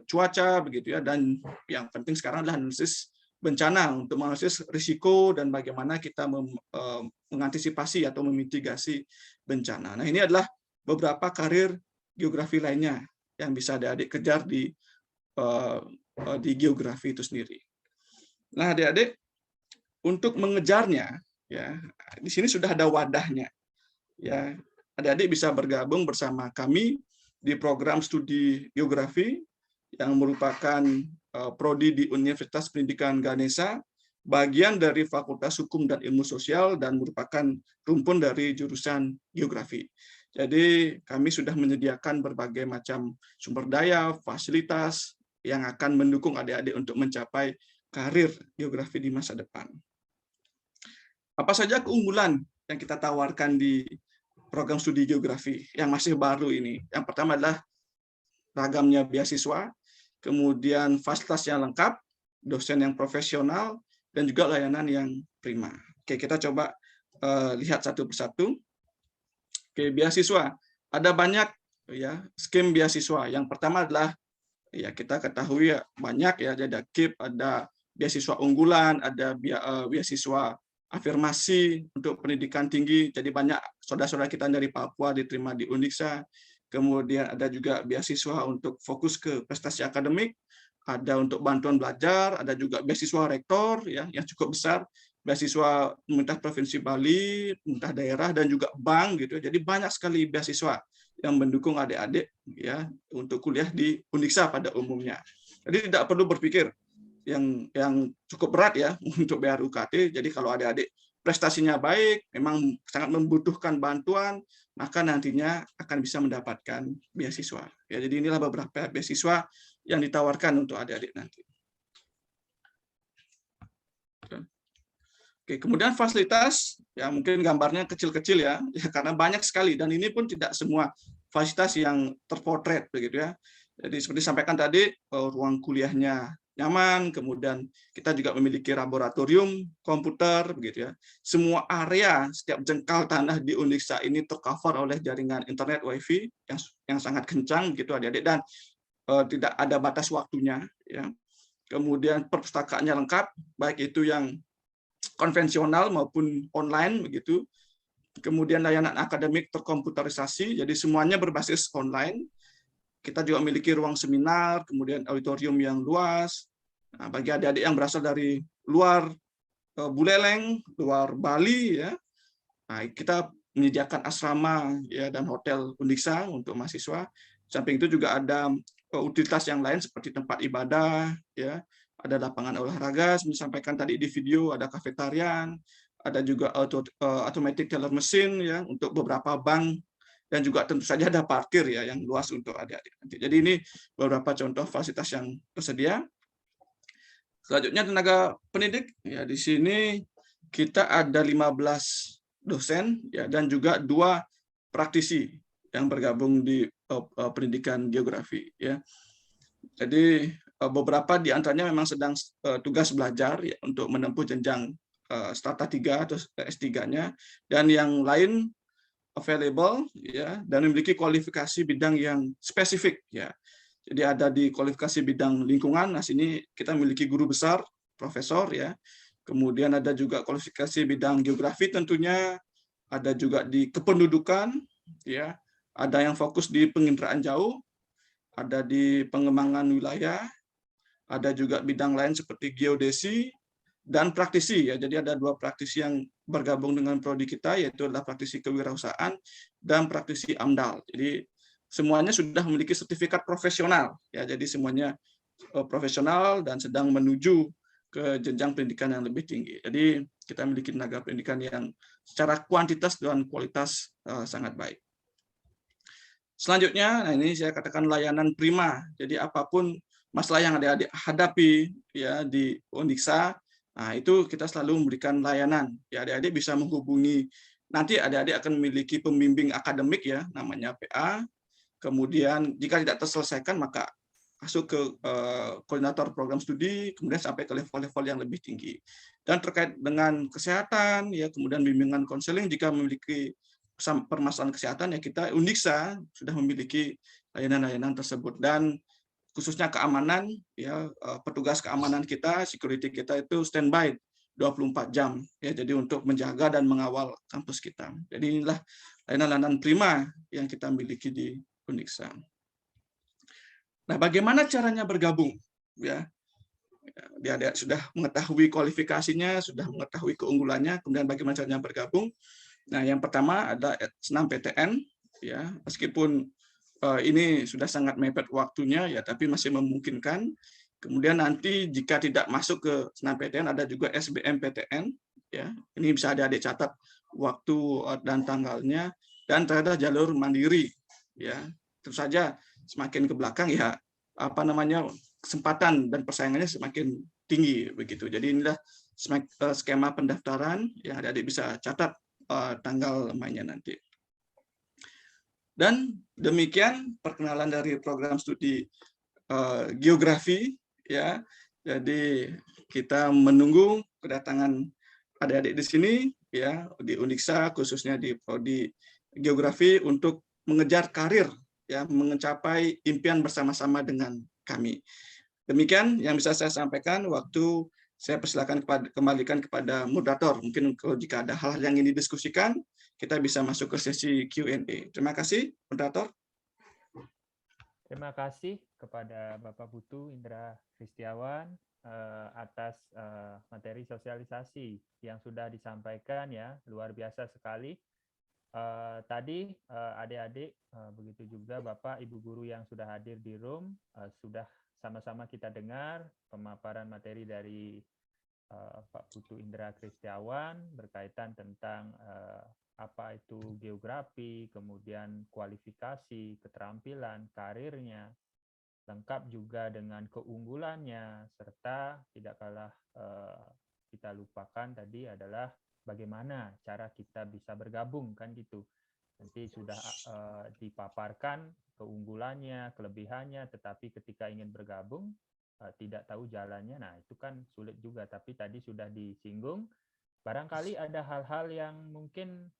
cuaca begitu ya, dan yang penting sekarang adalah analisis bencana untuk menganalisis risiko dan bagaimana kita mengantisipasi atau memitigasi bencana. Nah, ini adalah beberapa karir geografi lainnya yang bisa adik-adik kejar di geografi itu sendiri. Nah, adik-adik untuk mengejarnya ya, di sini sudah ada wadahnya. Ya, adik-adik bisa bergabung bersama kami di program studi geografi yang merupakan prodi di Universitas Pendidikan Ganesha, bagian dari Fakultas Hukum dan Ilmu Sosial dan merupakan rumpun dari jurusan geografi. Jadi kami sudah menyediakan berbagai macam sumber daya, fasilitas yang akan mendukung adik-adik untuk mencapai karir geografi di masa depan. Apa saja keunggulan yang kita tawarkan di program studi geografi yang masih baru ini? Yang pertama adalah ragamnya beasiswa, kemudian fasilitas yang lengkap, dosen yang profesional, dan juga layanan yang prima. Oke, kita coba lihat satu persatu. Oke, beasiswa. Ada banyak ya skim beasiswa. Yang pertama adalah ya kita ketahui ya, banyak ya, ada KIP, ada beasiswa unggulan, ada beasiswa afirmasi untuk pendidikan tinggi. Jadi banyak saudara-saudara kita dari Papua diterima di Unixa. Kemudian ada juga beasiswa untuk fokus ke prestasi akademik, ada untuk bantuan belajar, ada juga beasiswa rektor ya yang cukup besar, beasiswa pemerintah Provinsi Bali, pemerintah daerah, dan juga bank gitu. Jadi banyak sekali beasiswa yang mendukung adik-adik ya untuk kuliah di Unixa pada umumnya. Jadi tidak perlu berpikir yang cukup berat ya untuk bayar UKT. Jadi kalau adik-adik prestasinya baik, memang sangat membutuhkan bantuan, maka nantinya akan bisa mendapatkan beasiswa. Ya, jadi inilah beberapa beasiswa yang ditawarkan untuk adik-adik nanti. Oke, kemudian fasilitas, ya mungkin gambarnya kecil-kecil ya, karena banyak sekali, dan ini pun tidak semua fasilitas yang terpotret begitu ya. Jadi seperti disampaikan tadi, ruang kuliahnya nyaman, kemudian kita juga memiliki laboratorium komputer begitu ya. Semua area, setiap jengkal tanah di Unixa ini tercover oleh jaringan internet WiFi yang sangat kencang gitu adik-adik, dan tidak ada batas waktunya ya. Kemudian perpustakaannya lengkap, baik itu yang konvensional maupun online begitu. Kemudian layanan akademik terkomputerisasi, jadi semuanya berbasis online. Kita juga memiliki ruang seminar, kemudian auditorium yang luas. Nah, bagi adik-adik yang berasal dari luar Buleleng, luar Bali, ya, nah, kita menyediakan asrama ya dan hotel Unixa untuk mahasiswa. Samping itu juga ada utilitas yang lain seperti tempat ibadah, ya, ada lapangan olahraga, seperti disampaikan tadi di video, ada kafetarian, ada juga automatic teller mesin ya untuk beberapa bank. Dan juga tentu saja ada parkir ya yang luas untuk adik-adik nanti. Jadi ini beberapa contoh fasilitas yang tersedia. Selanjutnya tenaga pendidik ya, di sini kita ada 15 dosen ya dan juga 2 praktisi yang bergabung di pendidikan geografi ya. Jadi beberapa di antaranya memang sedang tugas belajar ya, untuk menempuh jenjang strata 3 atau S3-nya, dan yang lain available ya dan memiliki kualifikasi bidang yang spesifik ya. Jadi ada di kualifikasi bidang lingkungan. Nah, sini kita memiliki guru besar, profesor ya. Kemudian ada juga kualifikasi bidang geografi tentunya, ada juga di kependudukan ya. Ada yang fokus di penginderaan jauh, ada di pengembangan wilayah, ada juga bidang lain seperti geodesi dan praktisi ya. Jadi ada 2 praktisi yang bergabung dengan prodi kita, yaitu adalah praktisi kewirausahaan dan praktisi AMDAL. Jadi semuanya sudah memiliki sertifikat profesional ya. Jadi semuanya profesional dan sedang menuju ke jenjang pendidikan yang lebih tinggi. Jadi kita memiliki tenaga pendidikan yang secara kuantitas dan kualitas sangat baik. Selanjutnya, nah ini saya katakan layanan prima. Jadi apapun masalah yang adik-adik hadapi ya di Unixa, nah, itu kita selalu memberikan layanan. Ya, adik-adik bisa menghubungi, nanti adik-adik akan memiliki pembimbing akademik ya, namanya PA. Kemudian jika tidak terselesaikan, maka masuk ke koordinator program studi, kemudian sampai ke level-level yang lebih tinggi. Dan terkait dengan kesehatan, ya, kemudian bimbingan konseling jika memiliki permasalahan kesehatan, ya kita Undiksa sudah memiliki layanan-layanan tersebut. Dan khususnya keamanan, ya petugas keamanan kita, security kita itu standby 24 jam, ya, jadi untuk menjaga dan mengawal kampus kita. Jadi inilah layanan-layanan prima yang kita miliki di Undiksa. Nah, bagaimana caranya bergabung? Ya, dia sudah mengetahui kualifikasinya, sudah mengetahui keunggulannya, kemudian bagaimana caranya bergabung. Nah, yang pertama ada senam PTN, ya, meskipun ini sudah sangat mepet waktunya, ya, tapi masih memungkinkan. Kemudian nanti jika tidak masuk ke senam PTN, ada juga SBMPTN, ya, ini bisa adik-adik catat waktu dan tanggalnya, dan terhadap jalur mandiri, ya, tentu saja semakin ke belakang, ya, apa namanya, kesempatan dan persaingannya semakin tinggi begitu. Jadi inilah skema pendaftaran yang adik-adik bisa catat tanggal mainnya nanti. Dan demikian perkenalan dari program studi geografi, ya. Jadi kita menunggu kedatangan adik-adik di sini, ya, di Undiksa, khususnya di prodi geografi, untuk mengejar karir, ya, mencapai impian bersama-sama dengan kami. Demikian yang bisa saya sampaikan. Waktu saya persilakan kembalikan kepada moderator. Mungkin kalau jika ada hal yang ingin didiskusikan, kita bisa masuk ke sesi Q&A. Terima kasih, moderator. Terima kasih kepada Bapak Putu Indra Kristiawan atas materi sosialisasi yang sudah disampaikan, ya, luar biasa sekali. Tadi adik-adik, begitu juga Bapak Ibu guru yang sudah hadir di room, sudah sama-sama kita dengar pemaparan materi dari Pak Putu Indra Kristiawan berkaitan tentang apa itu geografi, kemudian kualifikasi, keterampilan, karirnya, lengkap juga dengan keunggulannya, serta tidak kalah kita lupakan tadi adalah bagaimana cara kita bisa bergabung, kan gitu. Nanti sudah dipaparkan keunggulannya, kelebihannya, tetapi ketika ingin bergabung tidak tahu jalannya, nah itu kan sulit juga. Tapi tadi sudah disinggung, barangkali ada hal-hal yang mungkin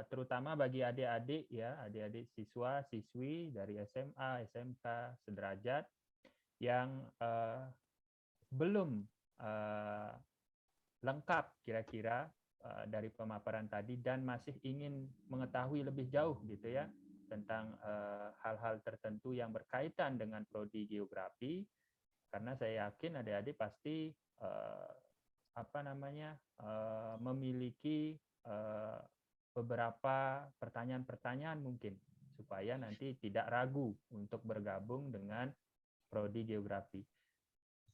terutama bagi adik-adik, ya, adik-adik siswa, siswi dari SMA, SMK, sederajat yang belum lengkap kira-kira dari pemaparan tadi dan masih ingin mengetahui lebih jauh gitu, ya, tentang hal-hal tertentu yang berkaitan dengan prodi geografi, karena saya yakin adik-adik pasti memiliki beberapa pertanyaan-pertanyaan mungkin supaya nanti tidak ragu untuk bergabung dengan prodi geografi.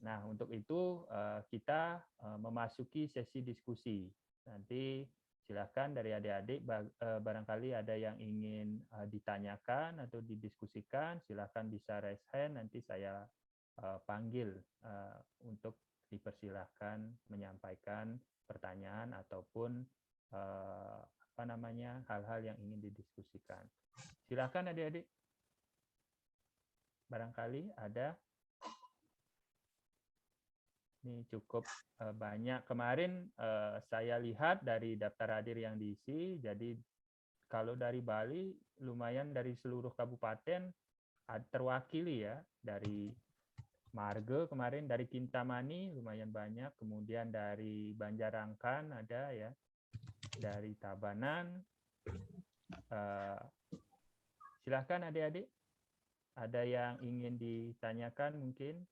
Nah, untuk itu kita memasuki sesi diskusi. Nanti silakan dari adik-adik, barangkali ada yang ingin ditanyakan atau didiskusikan, silakan bisa raise hand, nanti saya panggil untuk dipersilahkan menyampaikan pertanyaan ataupun hal-hal yang ingin didiskusikan. Silakan adik-adik. Barangkali ada. Ini cukup banyak. Kemarin saya lihat dari daftar hadir yang diisi, jadi kalau dari Bali lumayan dari seluruh kabupaten terwakili, ya, dari Marge kemarin, dari Kintamani lumayan banyak, kemudian dari Banjarangkan ada, ya, dari Tabanan. Silahkan adik-adik, ada yang ingin ditanyakan mungkin,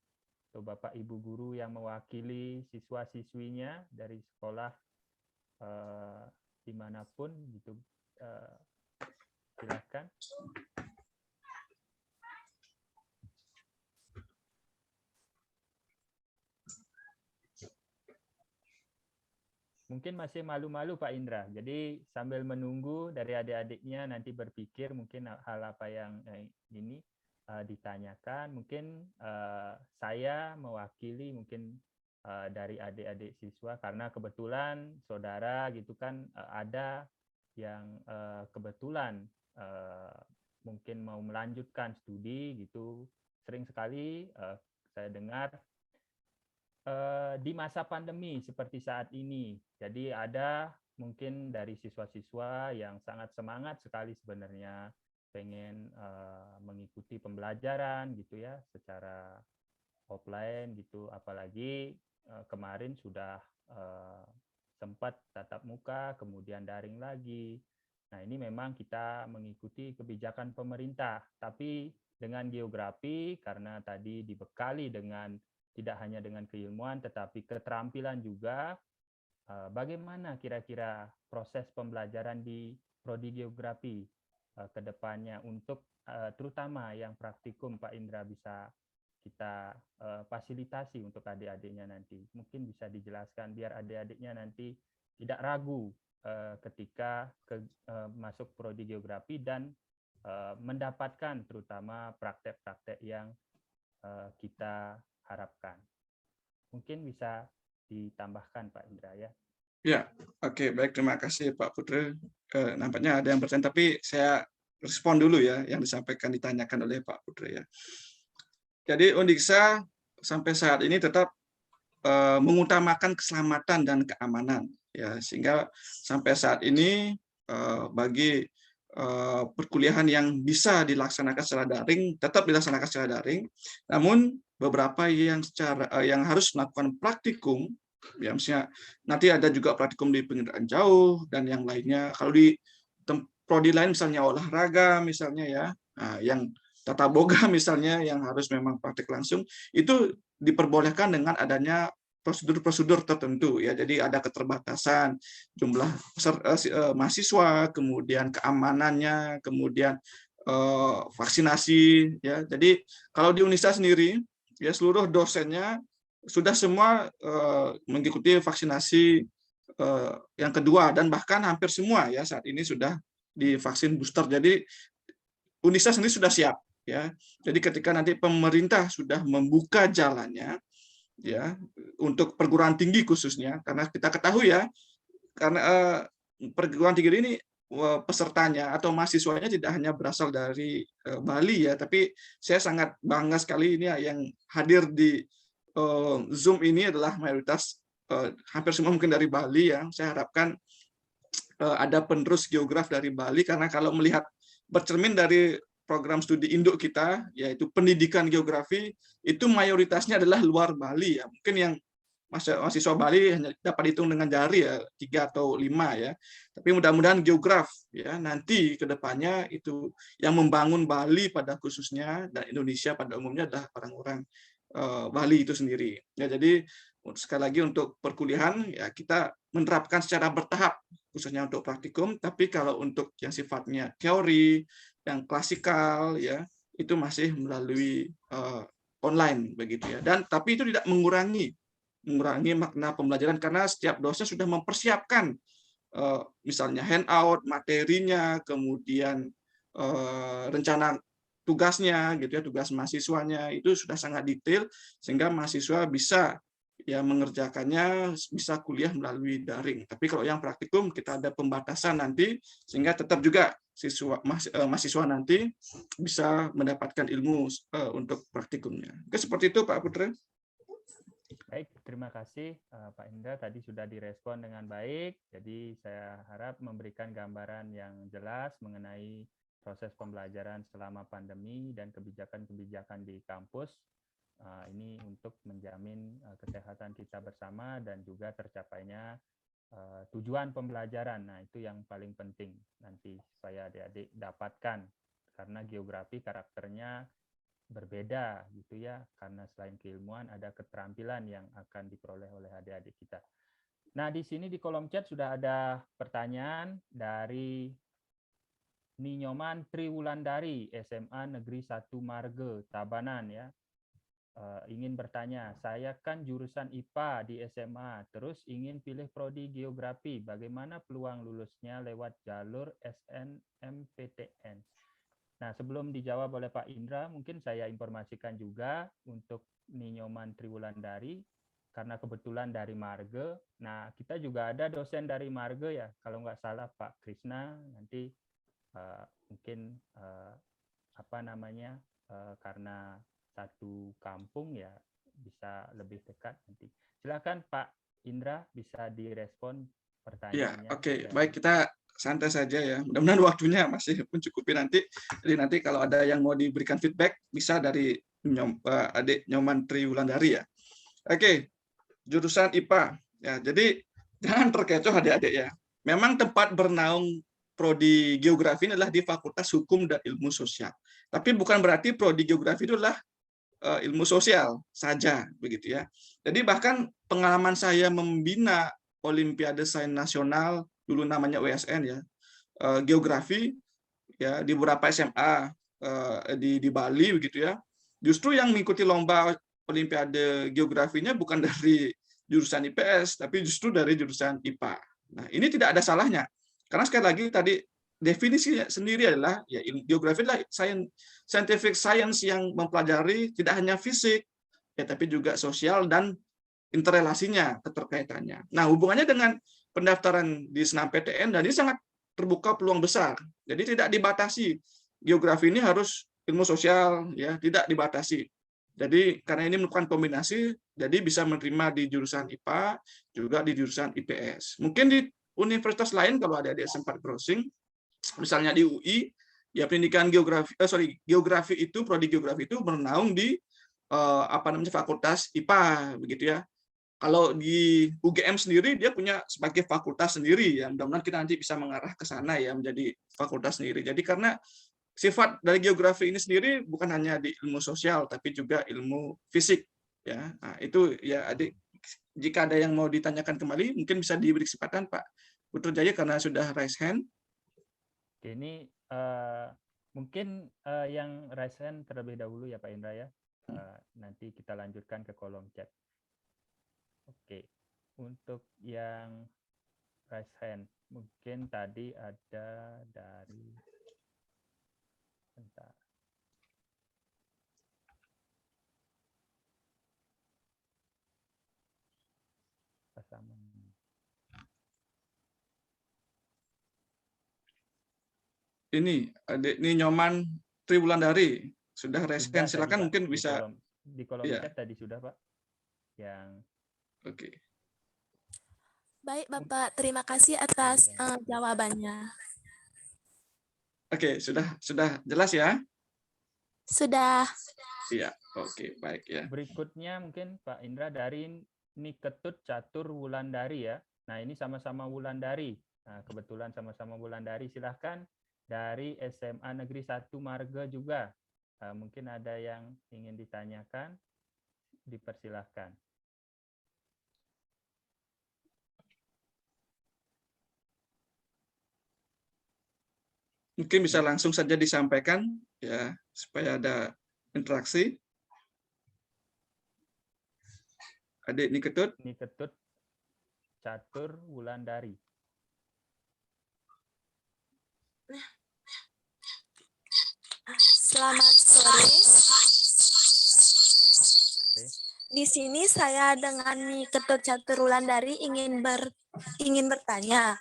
atau Bapak Ibu guru yang mewakili siswa-siswinya dari sekolah dimanapun gitu, silahkan. Mungkin masih malu-malu Pak Indra, jadi sambil menunggu dari adik-adiknya nanti berpikir mungkin hal apa yang ini ditanyakan, mungkin saya mewakili mungkin dari adik-adik siswa, karena kebetulan saudara gitu kan ada yang kebetulan mungkin mau melanjutkan studi gitu. Sering sekali saya dengar di masa pandemi seperti saat ini, jadi ada mungkin dari siswa-siswa yang sangat semangat sekali sebenarnya pengen mengikuti pembelajaran gitu ya secara offline gitu, apalagi kemarin sudah sempat tatap muka, kemudian daring lagi. Nah, ini memang kita mengikuti kebijakan pemerintah, tapi dengan geografi karena tadi dibekali dengan tidak hanya dengan keilmuan tetapi keterampilan juga. Bagaimana kira-kira proses pembelajaran di prodi geografi ke depannya untuk terutama yang praktikum, Pak Indra, bisa kita fasilitasi untuk adik-adiknya nanti. Mungkin bisa dijelaskan biar adik-adiknya nanti tidak ragu ketika masuk prodi geografi dan mendapatkan terutama praktek-praktek yang kita harapkan. Mungkin bisa ditambahkan Pak Indra ya. Ya, oke, baik, terima kasih Pak Putri. Nampaknya ada yang bertanya, tapi saya respon dulu ya yang ditanyakan oleh Pak Putri ya. Jadi Undiksa sampai saat ini tetap mengutamakan keselamatan dan keamanan ya, sehingga sampai saat ini bagi perkuliahan yang bisa dilaksanakan secara daring tetap dilaksanakan secara daring, namun beberapa yang harus melakukan praktikum ya, misalnya nanti ada juga praktikum di pendidikan jauh dan yang lainnya. Kalau di prodi lain misalnya olahraga misalnya ya, yang tata boga misalnya yang harus memang praktik langsung, itu diperbolehkan dengan adanya prosedur-prosedur tertentu ya. Jadi ada keterbatasan jumlah mahasiswa, kemudian keamanannya, kemudian vaksinasi ya. Jadi kalau di Unisa sendiri ya seluruh dosennya sudah semua mengikuti vaksinasi yang kedua dan bahkan hampir semua ya saat ini sudah divaksin booster. Jadi Unisa sendiri sudah siap ya. Jadi ketika nanti pemerintah sudah membuka jalannya ya untuk perguruan tinggi khususnya, karena kita ketahui ya, karena perguruan tinggi ini pesertanya atau mahasiswanya tidak hanya berasal dari Bali ya, tapi saya sangat bangga sekali ini yang hadir di Zoom ini adalah mayoritas hampir semua mungkin dari Bali ya. Saya harapkan ada penerus geograf dari Bali, karena kalau melihat bercermin dari program studi induk kita, yaitu pendidikan geografi, itu mayoritasnya adalah luar Bali ya. Mungkin yang mahasiswa Bali hanya dapat dihitung dengan jari ya, 3 atau 5 ya. Tapi mudah-mudahan geograf ya nanti ke depannya itu yang membangun Bali pada khususnya dan Indonesia pada umumnya adalah orang-orang Bali itu sendiri. Ya, jadi sekali lagi untuk perkuliahan ya kita menerapkan secara bertahap khususnya untuk praktikum, tapi kalau untuk yang sifatnya teori yang klasikal ya itu masih melalui online begitu ya. Dan tapi itu tidak mengurangi makna pembelajaran karena setiap dosen sudah mempersiapkan misalnya handout, materinya, kemudian rencana tugasnya gitu ya, tugas mahasiswanya itu sudah sangat detail sehingga mahasiswa bisa ya mengerjakannya, bisa kuliah melalui daring. Tapi kalau yang praktikum kita ada pembatasan nanti sehingga tetap juga mahasiswa nanti bisa mendapatkan ilmu untuk praktikumnya. Oke, seperti itu Pak Putra. Baik, terima kasih Pak Indra, tadi sudah direspon dengan baik. Jadi saya harap memberikan gambaran yang jelas mengenai proses pembelajaran selama pandemi dan kebijakan-kebijakan di kampus. Ini untuk menjamin kesehatan kita bersama dan juga tercapainya tujuan pembelajaran. Nah, itu yang paling penting nanti supaya adik-adik dapatkan, karena geografi karakternya berbeda gitu ya, karena selain keilmuan ada keterampilan yang akan diperoleh oleh adik-adik kita. Nah, di sini di kolom chat sudah ada pertanyaan dari Ninyoman Triwulandari, SMA Negeri 1 Marge, Tabanan ya. Ingin bertanya, saya kan jurusan IPA di SMA, terus ingin pilih prodi geografi, bagaimana peluang lulusnya lewat jalur SNMPTN? Nah, sebelum dijawab oleh Pak Indra, mungkin saya informasikan juga untuk Ninyoman Triwulandari, karena kebetulan dari Marge. Nah, kita juga ada dosen dari Marge ya, kalau nggak salah Pak Krisna, nanti mungkin karena satu kampung ya bisa lebih dekat nanti. Silakan Pak Indra, bisa direspon pertanyaannya. oke. Dan Baik, kita santai saja ya. Mudah-mudahan waktunya masih mencukupi nanti. Jadi nanti kalau ada yang mau diberikan feedback bisa dari adik Nyoman Triwulandari ya. Oke, jurusan IPA. Ya, jadi jangan terkecoh adik-adik ya. Memang tempat bernaung prodi geografi ini adalah di Fakultas Hukum dan Ilmu Sosial. Tapi bukan berarti prodi geografi itu adalah ilmu sosial saja begitu ya. Jadi bahkan pengalaman saya membina Olimpiade Sains Nasional dulu namanya OSN ya, geografi ya di beberapa SMA di Bali begitu ya. Justru yang mengikuti lomba Olimpiade geografinya bukan dari jurusan IPS tapi justru dari jurusan IPA. Nah, ini tidak ada salahnya. Karena sekali lagi tadi definisi sendiri adalah ya geografi adalah scientific science yang mempelajari tidak hanya fisik ya tapi juga sosial dan interrelasinya, keterkaitannya. Nah, hubungannya dengan pendaftaran di SNMPTN dan ini sangat terbuka peluang besar. Jadi tidak dibatasi. Geografi ini harus ilmu sosial ya, tidak dibatasi. Jadi karena ini merupakan kombinasi, jadi bisa menerima di jurusan IPA juga di jurusan IPS. Mungkin di universitas lain kalau ada sempat browsing, misalnya di UI, ya pendidikan geografi itu prodi geografi itu bernaung di fakultas IPA begitu ya. Kalau di UGM sendiri dia punya sebagai fakultas sendiri ya. Mudah-mudahan kita nanti bisa mengarah ke sana ya menjadi fakultas sendiri. Jadi karena sifat dari geografi ini sendiri bukan hanya di ilmu sosial tapi juga ilmu fisik ya. Nah, itu ya adik, jika ada yang mau ditanyakan kembali mungkin bisa diberi kesempatan Pak Putu Jaya karena sudah raise hand. ini mungkin yang raise hand terlebih dahulu ya Pak Indra ya. Nanti kita lanjutkan ke kolom chat. Oke, untuk yang raise hand mungkin tadi ada dari bentar. Ini adik ini Nyoman Triwulandari sudah raise hand. Silakan tadi, mungkin Pak, bisa di kolom ya. chat tadi sudah Pak. Yang Oke. Baik Bapak, terima kasih atas jawabannya. Oke, sudah jelas ya? Sudah. Iya, oke, baik ya. berikutnya mungkin Pak Indra dari Niketut Catur Wulandari ya. Nah, ini sama-sama Wulandari. Nah, kebetulan sama-sama Wulandari. Silahkan dari SMA Negeri 1 Marga juga. Mungkin ada yang ingin ditanyakan, dipersilahkan. Mungkin bisa langsung saja disampaikan ya supaya ada interaksi. Adik Niketut Catur Wulandari. Selamat sore. Di sini saya dengan Niketut Catur Wulandari ingin bertanya.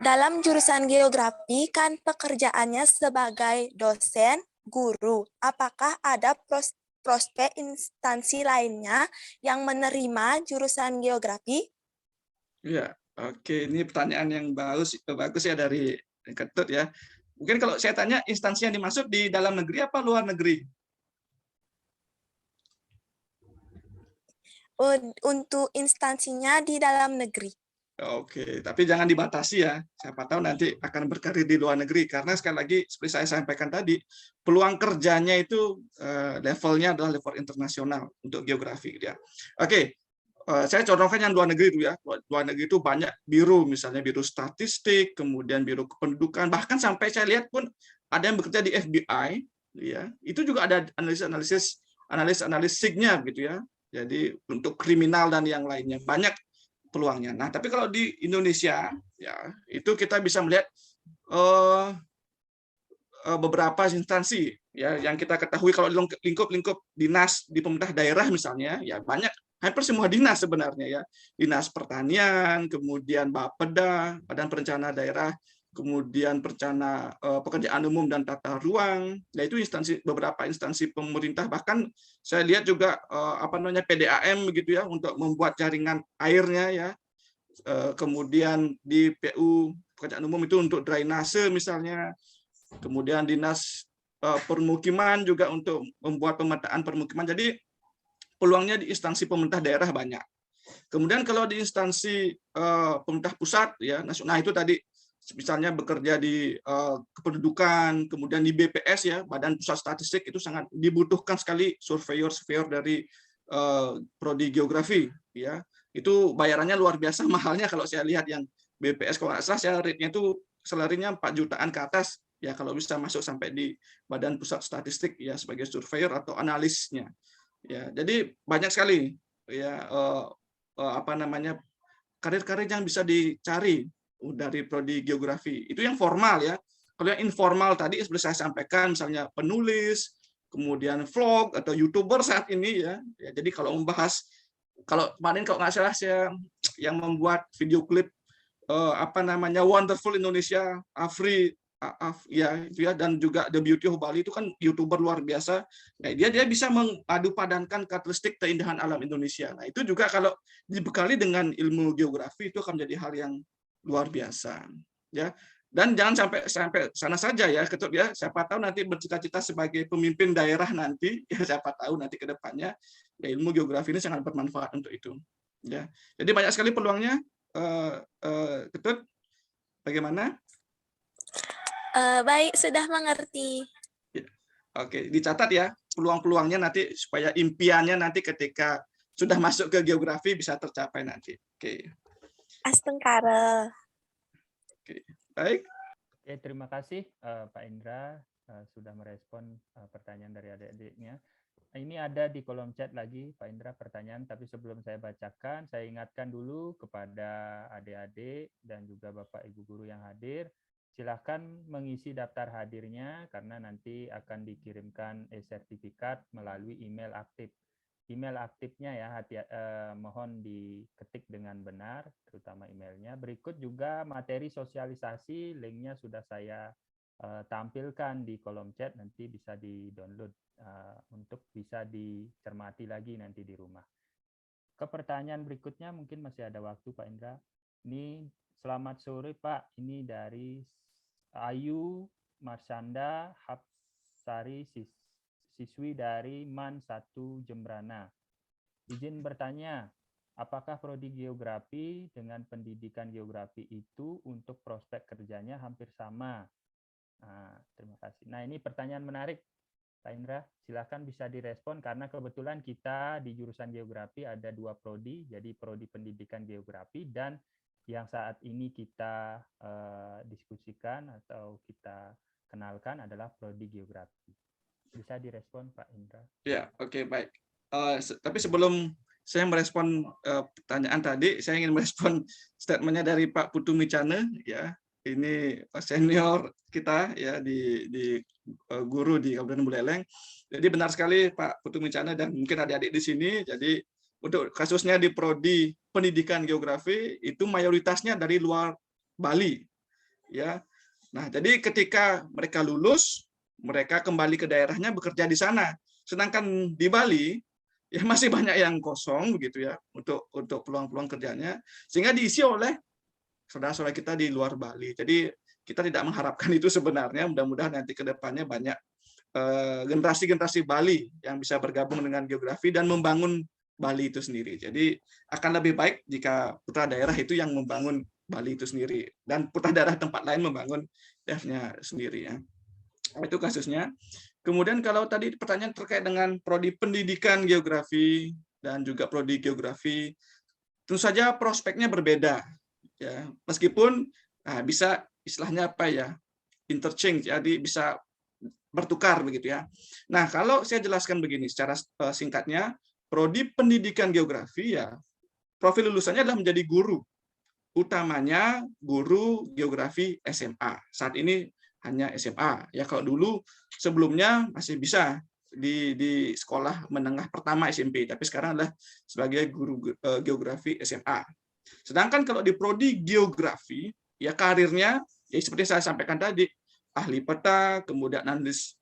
Dalam jurusan geografi kan pekerjaannya sebagai dosen, guru. Apakah ada prospek instansi lainnya yang menerima jurusan geografi? Ya, oke. Ini pertanyaan yang bagus ya dari Ketut ya. Mungkin kalau saya tanya instansi yang dimaksud di dalam negeri apa luar negeri? Untuk instansinya di dalam negeri. Oke, tapi jangan dibatasi ya. Siapa tahu nanti akan berkarir di luar negeri. Karena sekali lagi, seperti saya sampaikan tadi, peluang kerjanya itu levelnya adalah level internasional untuk geografi. Ya. Oke, saya contohkan yang luar negeri dulu ya. Luar negeri itu banyak biro, misalnya biro statistik, kemudian biro kependudukan, bahkan sampai saya lihat pun ada yang bekerja di FBI. Ya, itu juga ada analis SIG-nya gitu ya. Jadi untuk kriminal dan yang lainnya banyak peluangnya. Nah, tapi kalau di Indonesia, ya itu kita bisa melihat beberapa instansi, ya yang kita ketahui kalau di lingkup dinas di pemerintah daerah misalnya, ya banyak, hampir semua dinas sebenarnya ya, dinas pertanian, kemudian Bapeda, Badan Perencanaan Daerah, kemudian perencana pekerjaan umum dan tata ruang, ya itu beberapa instansi pemerintah, bahkan saya lihat juga PDAM begitu ya untuk membuat jaringan airnya ya, kemudian di PU Pekerjaan Umum itu untuk drainase misalnya, kemudian dinas permukiman juga untuk membuat pemetaan permukiman. Jadi peluangnya di instansi pemerintah daerah banyak. Kemudian kalau di instansi pemerintah pusat ya nasional itu tadi misalnya bekerja di kependudukan, kemudian di BPS ya Badan Pusat Statistik itu sangat dibutuhkan sekali surveyor dari prodi geografi ya. Itu bayarannya luar biasa mahalnya kalau saya lihat yang BPS kalau nggak salah saya rate-nya itu salary-nya 4 jutaan ke atas ya kalau bisa masuk sampai di Badan Pusat Statistik ya sebagai surveyor atau analisnya. Ya, jadi banyak sekali ya apa namanya karir-karir yang bisa dicari dari prodi geografi. Itu yang formal ya. Kalau yang informal tadi seperti saya sampaikan misalnya penulis, kemudian vlog atau YouTuber saat ini ya. Jadi kalau membahas kalau kemarin kalau nggak salah saya yang membuat video klip apa namanya Wonderful Indonesia, Afri ya itu ya dan juga The Beauty of Bali itu kan YouTuber luar biasa. Nah, dia bisa mengadu padankan karakteristik keindahan alam Indonesia. Nah, itu juga kalau dibekali dengan ilmu geografi itu akan menjadi hal yang luar biasa ya. Dan jangan sampai sana saja ya, Ketut ya. Siapa tahu nanti bercita-cita sebagai pemimpin daerah nanti ya siapa tahu nanti ke depannya ya, ilmu geografi ini sangat bermanfaat untuk itu. Ya. Jadi banyak sekali peluangnya. Ketut bagaimana? Baik, sudah mengerti. Oke, dicatat ya peluang-peluangnya nanti supaya impiannya nanti ketika sudah masuk ke geografi bisa tercapai nanti. Oke. Astengkara. Oke, baik. Oke, terima kasih Pak Indra sudah merespon pertanyaan dari adik-adiknya. Ini ada di kolom chat lagi Pak Indra pertanyaan, tapi sebelum saya bacakan, saya ingatkan dulu kepada adik-adik dan juga Bapak Ibu guru yang hadir, silakan mengisi daftar hadirnya karena nanti akan dikirimkan e-sertifikat melalui email aktif. Email aktifnya ya mohon diketik dengan benar, terutama emailnya. Berikut juga materi sosialisasi, linknya sudah saya tampilkan di kolom chat, nanti bisa di-download untuk bisa dicermati lagi nanti di rumah. Ke pertanyaan berikutnya mungkin masih ada waktu Pak Indra. Ini selamat sore Pak, ini dari Ayu Marsanda Hapsari, siswi dari MAN 1 Jembrana. Izin bertanya, apakah prodi geografi dengan pendidikan geografi itu untuk prospek kerjanya hampir sama? Nah, terima kasih. Nah, ini pertanyaan menarik, Pak Indra. Silakan bisa direspon karena kebetulan kita di jurusan geografi ada 2 prodi, jadi prodi pendidikan geografi dan yang saat ini kita diskusikan atau kita kenalkan adalah prodi geografi. Bisa direspon Pak Indra? Ya, oke, baik. Tapi sebelum saya merespon pertanyaan tadi, saya ingin merespon statementnya dari Pak Putu Micana, ya. Ini senior kita ya di guru di Kabupaten Buleleng. Jadi benar sekali Pak Putu Micana dan mungkin adik-adik di sini. Jadi untuk kasusnya di prodi pendidikan geografi itu mayoritasnya dari luar Bali, ya. Nah, jadi ketika mereka lulus, mereka kembali ke daerahnya bekerja di sana. Sedangkan di Bali ya masih banyak yang kosong begitu ya untuk peluang-peluang kerjanya sehingga diisi oleh saudara-saudara kita di luar Bali. Jadi kita tidak mengharapkan itu sebenarnya. Mudah-mudahan nanti ke depannya banyak generasi-generasi Bali yang bisa bergabung dengan geografi dan membangun Bali itu sendiri. Jadi akan lebih baik jika putra daerah itu yang membangun Bali itu sendiri dan putra daerah tempat lain membangun daerahnya sendiri ya. Itu kasusnya. Kemudian kalau tadi pertanyaan terkait dengan prodi pendidikan geografi dan juga prodi geografi, tentu saja prospeknya berbeda. Ya, meskipun bisa istilahnya apa ya, interchange, jadi bisa bertukar begitu ya. Nah, kalau saya jelaskan begini secara singkatnya, prodi pendidikan geografi ya, profil lulusannya adalah menjadi guru, utamanya guru geografi SMA. Saat ini hanya SMA. Ya kalau dulu sebelumnya masih bisa di sekolah menengah pertama SMP, tapi sekarang adalah sebagai guru geografi SMA. Sedangkan kalau di prodi geografi, ya karirnya ya seperti saya sampaikan tadi, ahli peta, kemudian analis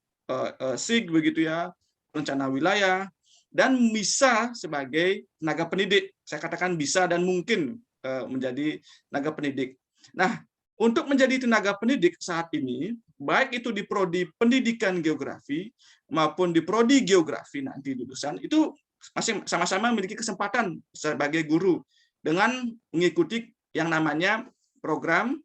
SIG begitu ya, rencana wilayah, dan bisa sebagai tenaga pendidik. Saya katakan bisa dan mungkin menjadi tenaga pendidik. Nah, untuk menjadi tenaga pendidik saat ini, baik itu di prodi pendidikan geografi maupun di prodi geografi nanti lulusan, itu masih sama-sama memiliki kesempatan sebagai guru dengan mengikuti yang namanya program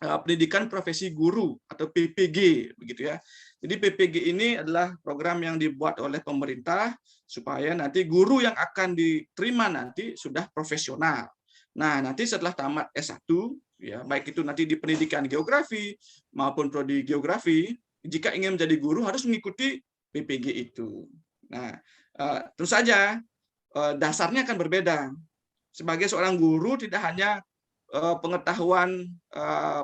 pendidikan profesi guru atau PPG, begitu ya. Jadi PPG ini adalah program yang dibuat oleh pemerintah supaya nanti guru yang akan diterima nanti sudah profesional. Nah, nanti setelah tamat S1, ya, baik itu nanti di pendidikan geografi maupun prodi geografi, jika ingin menjadi guru harus mengikuti PPG itu. Nah, tentu saja dasarnya akan berbeda. Sebagai seorang guru tidak hanya pengetahuan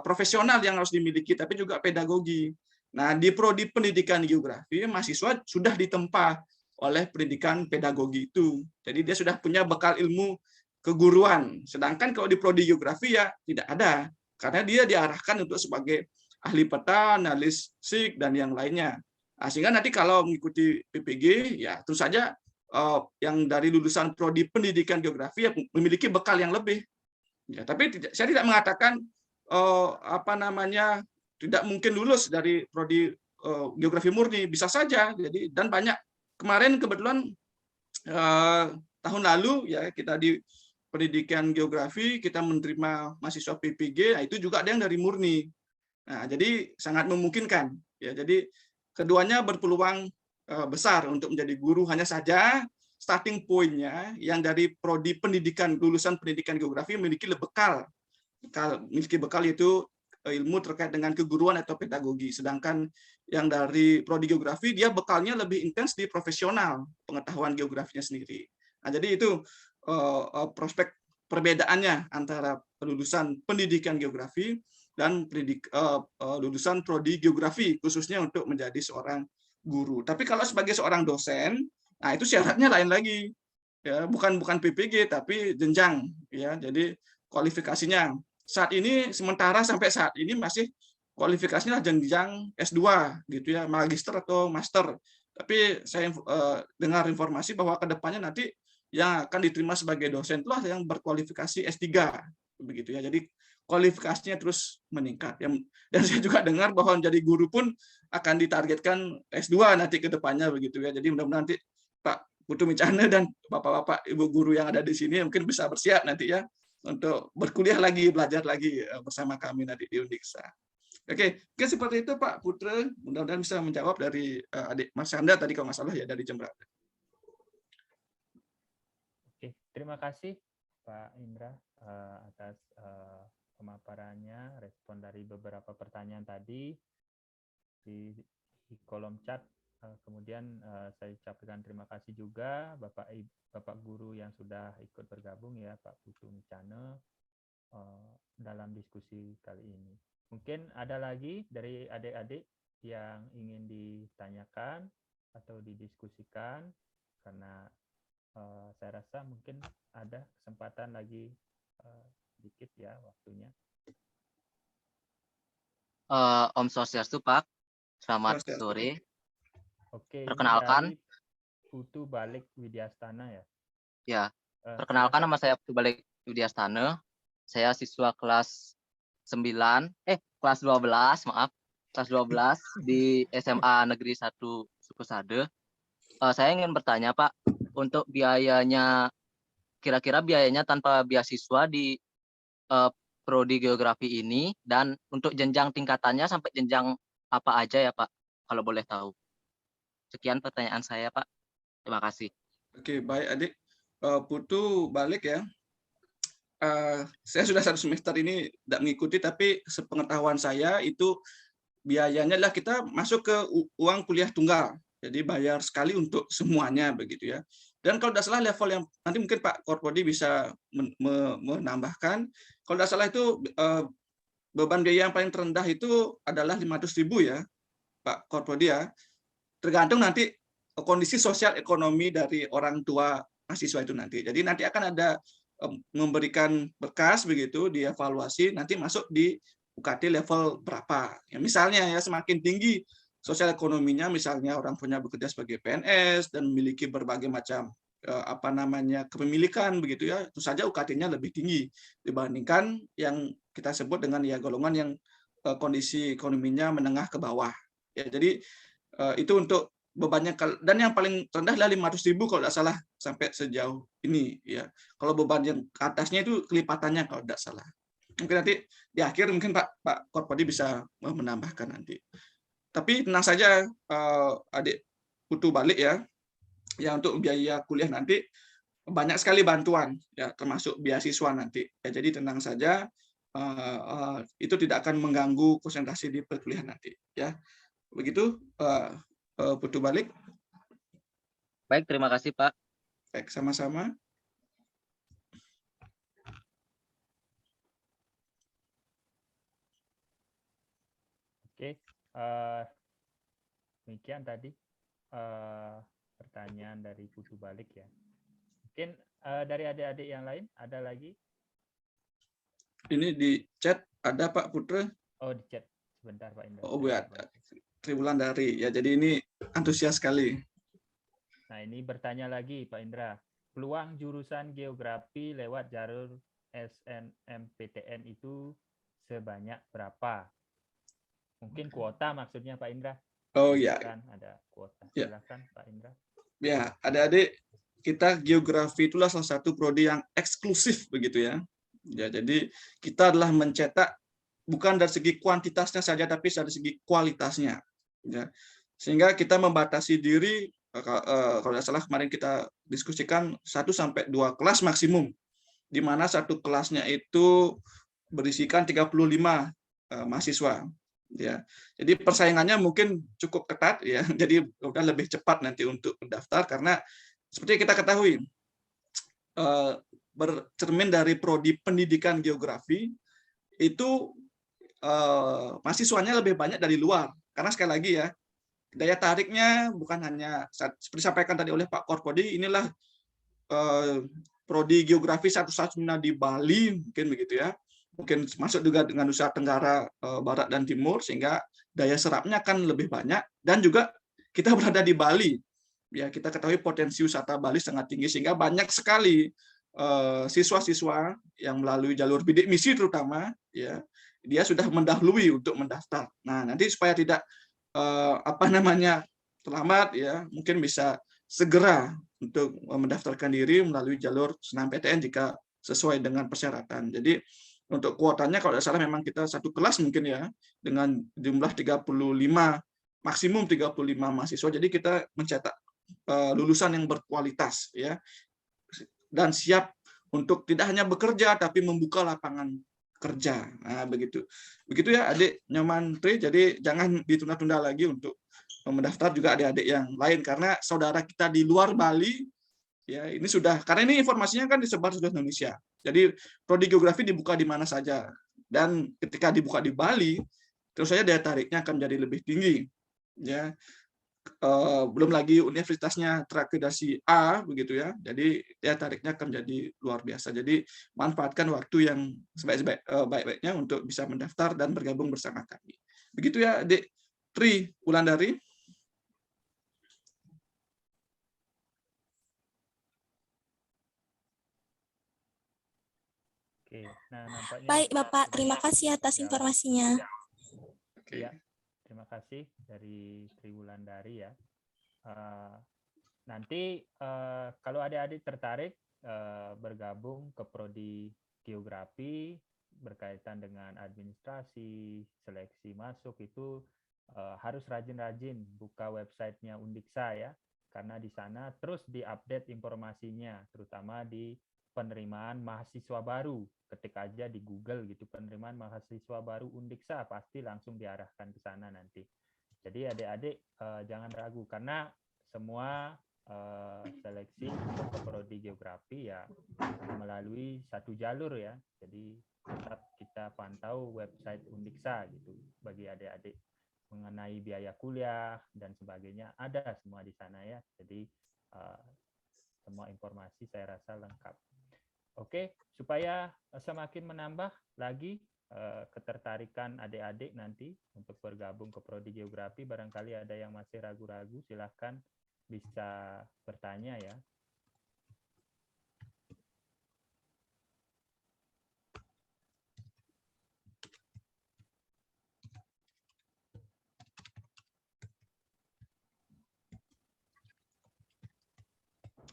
profesional yang harus dimiliki, tapi juga pedagogi. Nah, di prodi pendidikan geografi, mahasiswa sudah ditempa oleh pendidikan pedagogi itu. Jadi dia sudah punya bekal ilmu keguruan. Sedangkan kalau di prodi geografi ya tidak ada, karena dia diarahkan untuk sebagai ahli peta, analis SIG, dan yang lainnya. Nah, sehingga nanti kalau mengikuti PPG, ya tentu saja yang dari lulusan prodi pendidikan geografi ya memiliki bekal yang lebih. Ya, tapi saya tidak mengatakan tidak mungkin lulus dari prodi geografi murni, bisa saja. Jadi dan banyak kemarin kebetulan tahun lalu ya kita di pendidikan geografi kita menerima mahasiswa PPG, nah itu juga ada yang dari murni. Nah, jadi sangat memungkinkan ya. Jadi keduanya berpeluang besar untuk menjadi guru, hanya saja starting point-nya yang dari prodi pendidikan lulusan pendidikan geografi memiliki bekal itu ilmu terkait dengan keguruan atau pedagogi, sedangkan yang dari prodi geografi dia bekalnya lebih intens di profesional pengetahuan geografinya sendiri. Nah, jadi itu prospek perbedaannya antara lulusan pendidikan geografi dan lulusan prodi geografi khususnya untuk menjadi seorang guru. Tapi kalau sebagai seorang dosen, nah itu syaratnya lain lagi. Ya, bukan PPG tapi jenjang ya. Jadi kualifikasinya saat ini sementara sampai saat ini masih kualifikasinya jenjang S2 gitu ya, magister atau master. Tapi saya dengar informasi bahwa kedepannya nanti yang akan diterima sebagai dosen itulah yang berkualifikasi S3 begitu ya. Jadi kualifikasinya terus meningkat. Dan saya juga dengar bahwa menjadi guru pun akan ditargetkan S2 nanti ke depannya begitu ya. Jadi mudah-mudahan nanti Pak Putu Micana dan Bapak-bapak Ibu guru yang ada di sini mungkin bisa bersiap nanti ya untuk berkuliah lagi, belajar lagi bersama kami nanti di Undiksa. Oke, seperti itu Pak Putra. Mudah-mudahan bisa menjawab dari adik Mas Anda tadi kalau nggak salah ya dari Jember. Oke, terima kasih Pak Indra atas pemaparannya, respon dari beberapa pertanyaan tadi di kolom chat. Kemudian saya ucapkan terima kasih juga Bapak Guru yang sudah ikut bergabung ya, Pak Putu Micana dalam diskusi kali ini. Mungkin ada lagi dari adik-adik yang ingin ditanyakan atau didiskusikan, karena saya rasa mungkin ada kesempatan lagi sedikit ya waktunya. Om Swastiastu Pak, selamat sore. Oke, perkenalkan, Putu Balik Widyastana ya? Ya, perkenalkan nama saya Putu Balik Widyastana. Saya siswa kelas 12, maaf, kelas 12 di SMA Negeri 1 Sukusade. Saya ingin bertanya Pak, untuk biayanya, kira-kira biayanya tanpa beasiswa di prodi geografi ini, dan untuk jenjang tingkatannya sampai jenjang apa aja ya Pak, kalau boleh tahu. Sekian pertanyaan saya, Pak. Terima kasih. Oke, baik adik. Putu Balik ya. Saya sudah 1 semester ini tidak mengikuti, tapi sepengetahuan saya itu biayanya adalah kita masuk ke uang kuliah tunggal. Jadi bayar sekali untuk semuanya begitu ya. Dan kalau tidak salah level yang nanti mungkin Pak Korpodi bisa menambahkan. Kalau tidak salah itu beban biaya yang paling terendah itu adalah 500.000 ya, Pak Korpodi ya. Tergantung nanti kondisi sosial ekonomi dari orang tua mahasiswa itu nanti. Jadi nanti akan ada memberikan berkas begitu, dievaluasi, nanti masuk di UKT level berapa. Ya, misalnya ya semakin tinggi sosial ekonominya, misalnya orang punya bekerja sebagai PNS dan memiliki berbagai macam kepemilikan begitu ya, itu saja UKT-nya lebih tinggi dibandingkan yang kita sebut dengan ya golongan yang kondisi ekonominya menengah ke bawah. Ya, jadi itu untuk bebannya, dan yang paling rendah adalah 500.000 kalau tidak salah sampai sejauh ini ya. Kalau beban yang ke atasnya itu kelipatannya kalau tidak salah. Mungkin nanti di akhir mungkin Pak Korpodi bisa menambahkan nanti. Tapi tenang saja adik putu balik ya. Ya, untuk biaya kuliah nanti banyak sekali bantuan ya, termasuk beasiswa nanti ya, jadi tenang saja, itu tidak akan mengganggu konsentrasi di perkuliahan nanti ya. Begitu putu balik. Baik, terima kasih Pak. Baik, sama-sama. Oke, demikian tadi pertanyaan dari putu balik ya. Mungkin dari adik-adik yang lain ada lagi? Ini di chat ada Pak Putra. Oh, di chat sebentar Pak Indra. Oh, buat Triwulan dari ya, jadi ini antusias sekali. Nah, ini bertanya lagi Pak Indra. Peluang jurusan geografi lewat jalur SNMPTN itu sebanyak berapa? Mungkin kuota maksudnya Pak Indra. Oh ya. Kan ada kuota. Ya. Silakan Pak Indra. Ya, adik-adik, kita geografi itulah salah satu prodi yang eksklusif begitu ya. Ya, jadi kita adalah mencetak bukan dari segi kuantitasnya saja, tapi dari segi kualitasnya. Ya. Sehingga kita membatasi diri, kalau tidak salah kemarin kita diskusikan 1-2 kelas maksimum, di mana satu kelasnya itu berisikan 35 mahasiswa. Ya, jadi persaingannya mungkin cukup ketat ya. Jadi udah lebih cepat nanti untuk mendaftar, karena seperti kita ketahui bercermin dari prodi pendidikan geografi itu mahasiswanya lebih banyak dari luar, karena sekali lagi ya, daya tariknya bukan hanya seperti disampaikan tadi oleh Pak Korpodi, inilah prodi geografi satu-satunya di Bali mungkin begitu ya. Mungkin masuk juga dengan Nusa Tenggara Barat dan Timur, sehingga daya serapnya akan lebih banyak, dan juga kita berada di Bali. Ya, kita ketahui potensi wisata Bali sangat tinggi, sehingga banyak sekali siswa-siswa yang melalui jalur bidik misi terutama ya, dia sudah mendahului untuk mendaftar. Nah, nanti supaya tidak terlambat ya, mungkin bisa segera untuk mendaftarkan diri melalui jalur SNMPTN jika sesuai dengan persyaratan. Jadi untuk kuotanya kalau tidak salah memang kita satu kelas mungkin ya, dengan jumlah 35, maksimum 35 mahasiswa. Jadi kita mencetak lulusan yang berkualitas ya, dan siap untuk tidak hanya bekerja tapi membuka lapangan kerja. Nah, begitu ya adik nyaman Tri. Jadi jangan ditunda-tunda lagi untuk mendaftar juga adik-adik yang lain, karena saudara kita di luar Bali ya, ini sudah, karena ini informasinya kan disebar seluruh Indonesia. Jadi prodi geografi dibuka di mana saja, dan ketika dibuka di Bali, terus saja daya tariknya akan menjadi lebih tinggi. Ya, belum lagi universitasnya terakreditasi A begitu ya. Jadi daya tariknya akan menjadi luar biasa. Jadi manfaatkan waktu yang sebaik-baiknya untuk bisa mendaftar dan bergabung bersama kami. Begitu ya, Adik Tri Wulandari. Oke, nah nampaknya. Baik Bapak, terima kasih atas informasinya. Oke. Ya, terima kasih dari Tri Wulandari ya. Nanti kalau adik-adik tertarik bergabung ke prodi geografi berkaitan dengan administrasi, seleksi masuk, itu harus rajin-rajin buka websitenya Undiksa ya, karena di sana terus diupdate informasinya, terutama di penerimaan mahasiswa baru. Ketik aja di Google gitu, penerimaan mahasiswa baru Undiksa, pasti langsung diarahkan ke sana nanti. Jadi adik-adik jangan ragu, karena semua seleksi untuk prodi geografi ya melalui satu jalur ya. Jadi tetap kita pantau website Undiksa gitu bagi adik-adik, mengenai biaya kuliah dan sebagainya ada semua di sana ya. Jadi semua informasi saya rasa lengkap. Oke, supaya semakin menambah lagi ketertarikan adik-adik nanti untuk bergabung ke prodi geografi, barangkali ada yang masih ragu-ragu, silahkan bisa bertanya ya.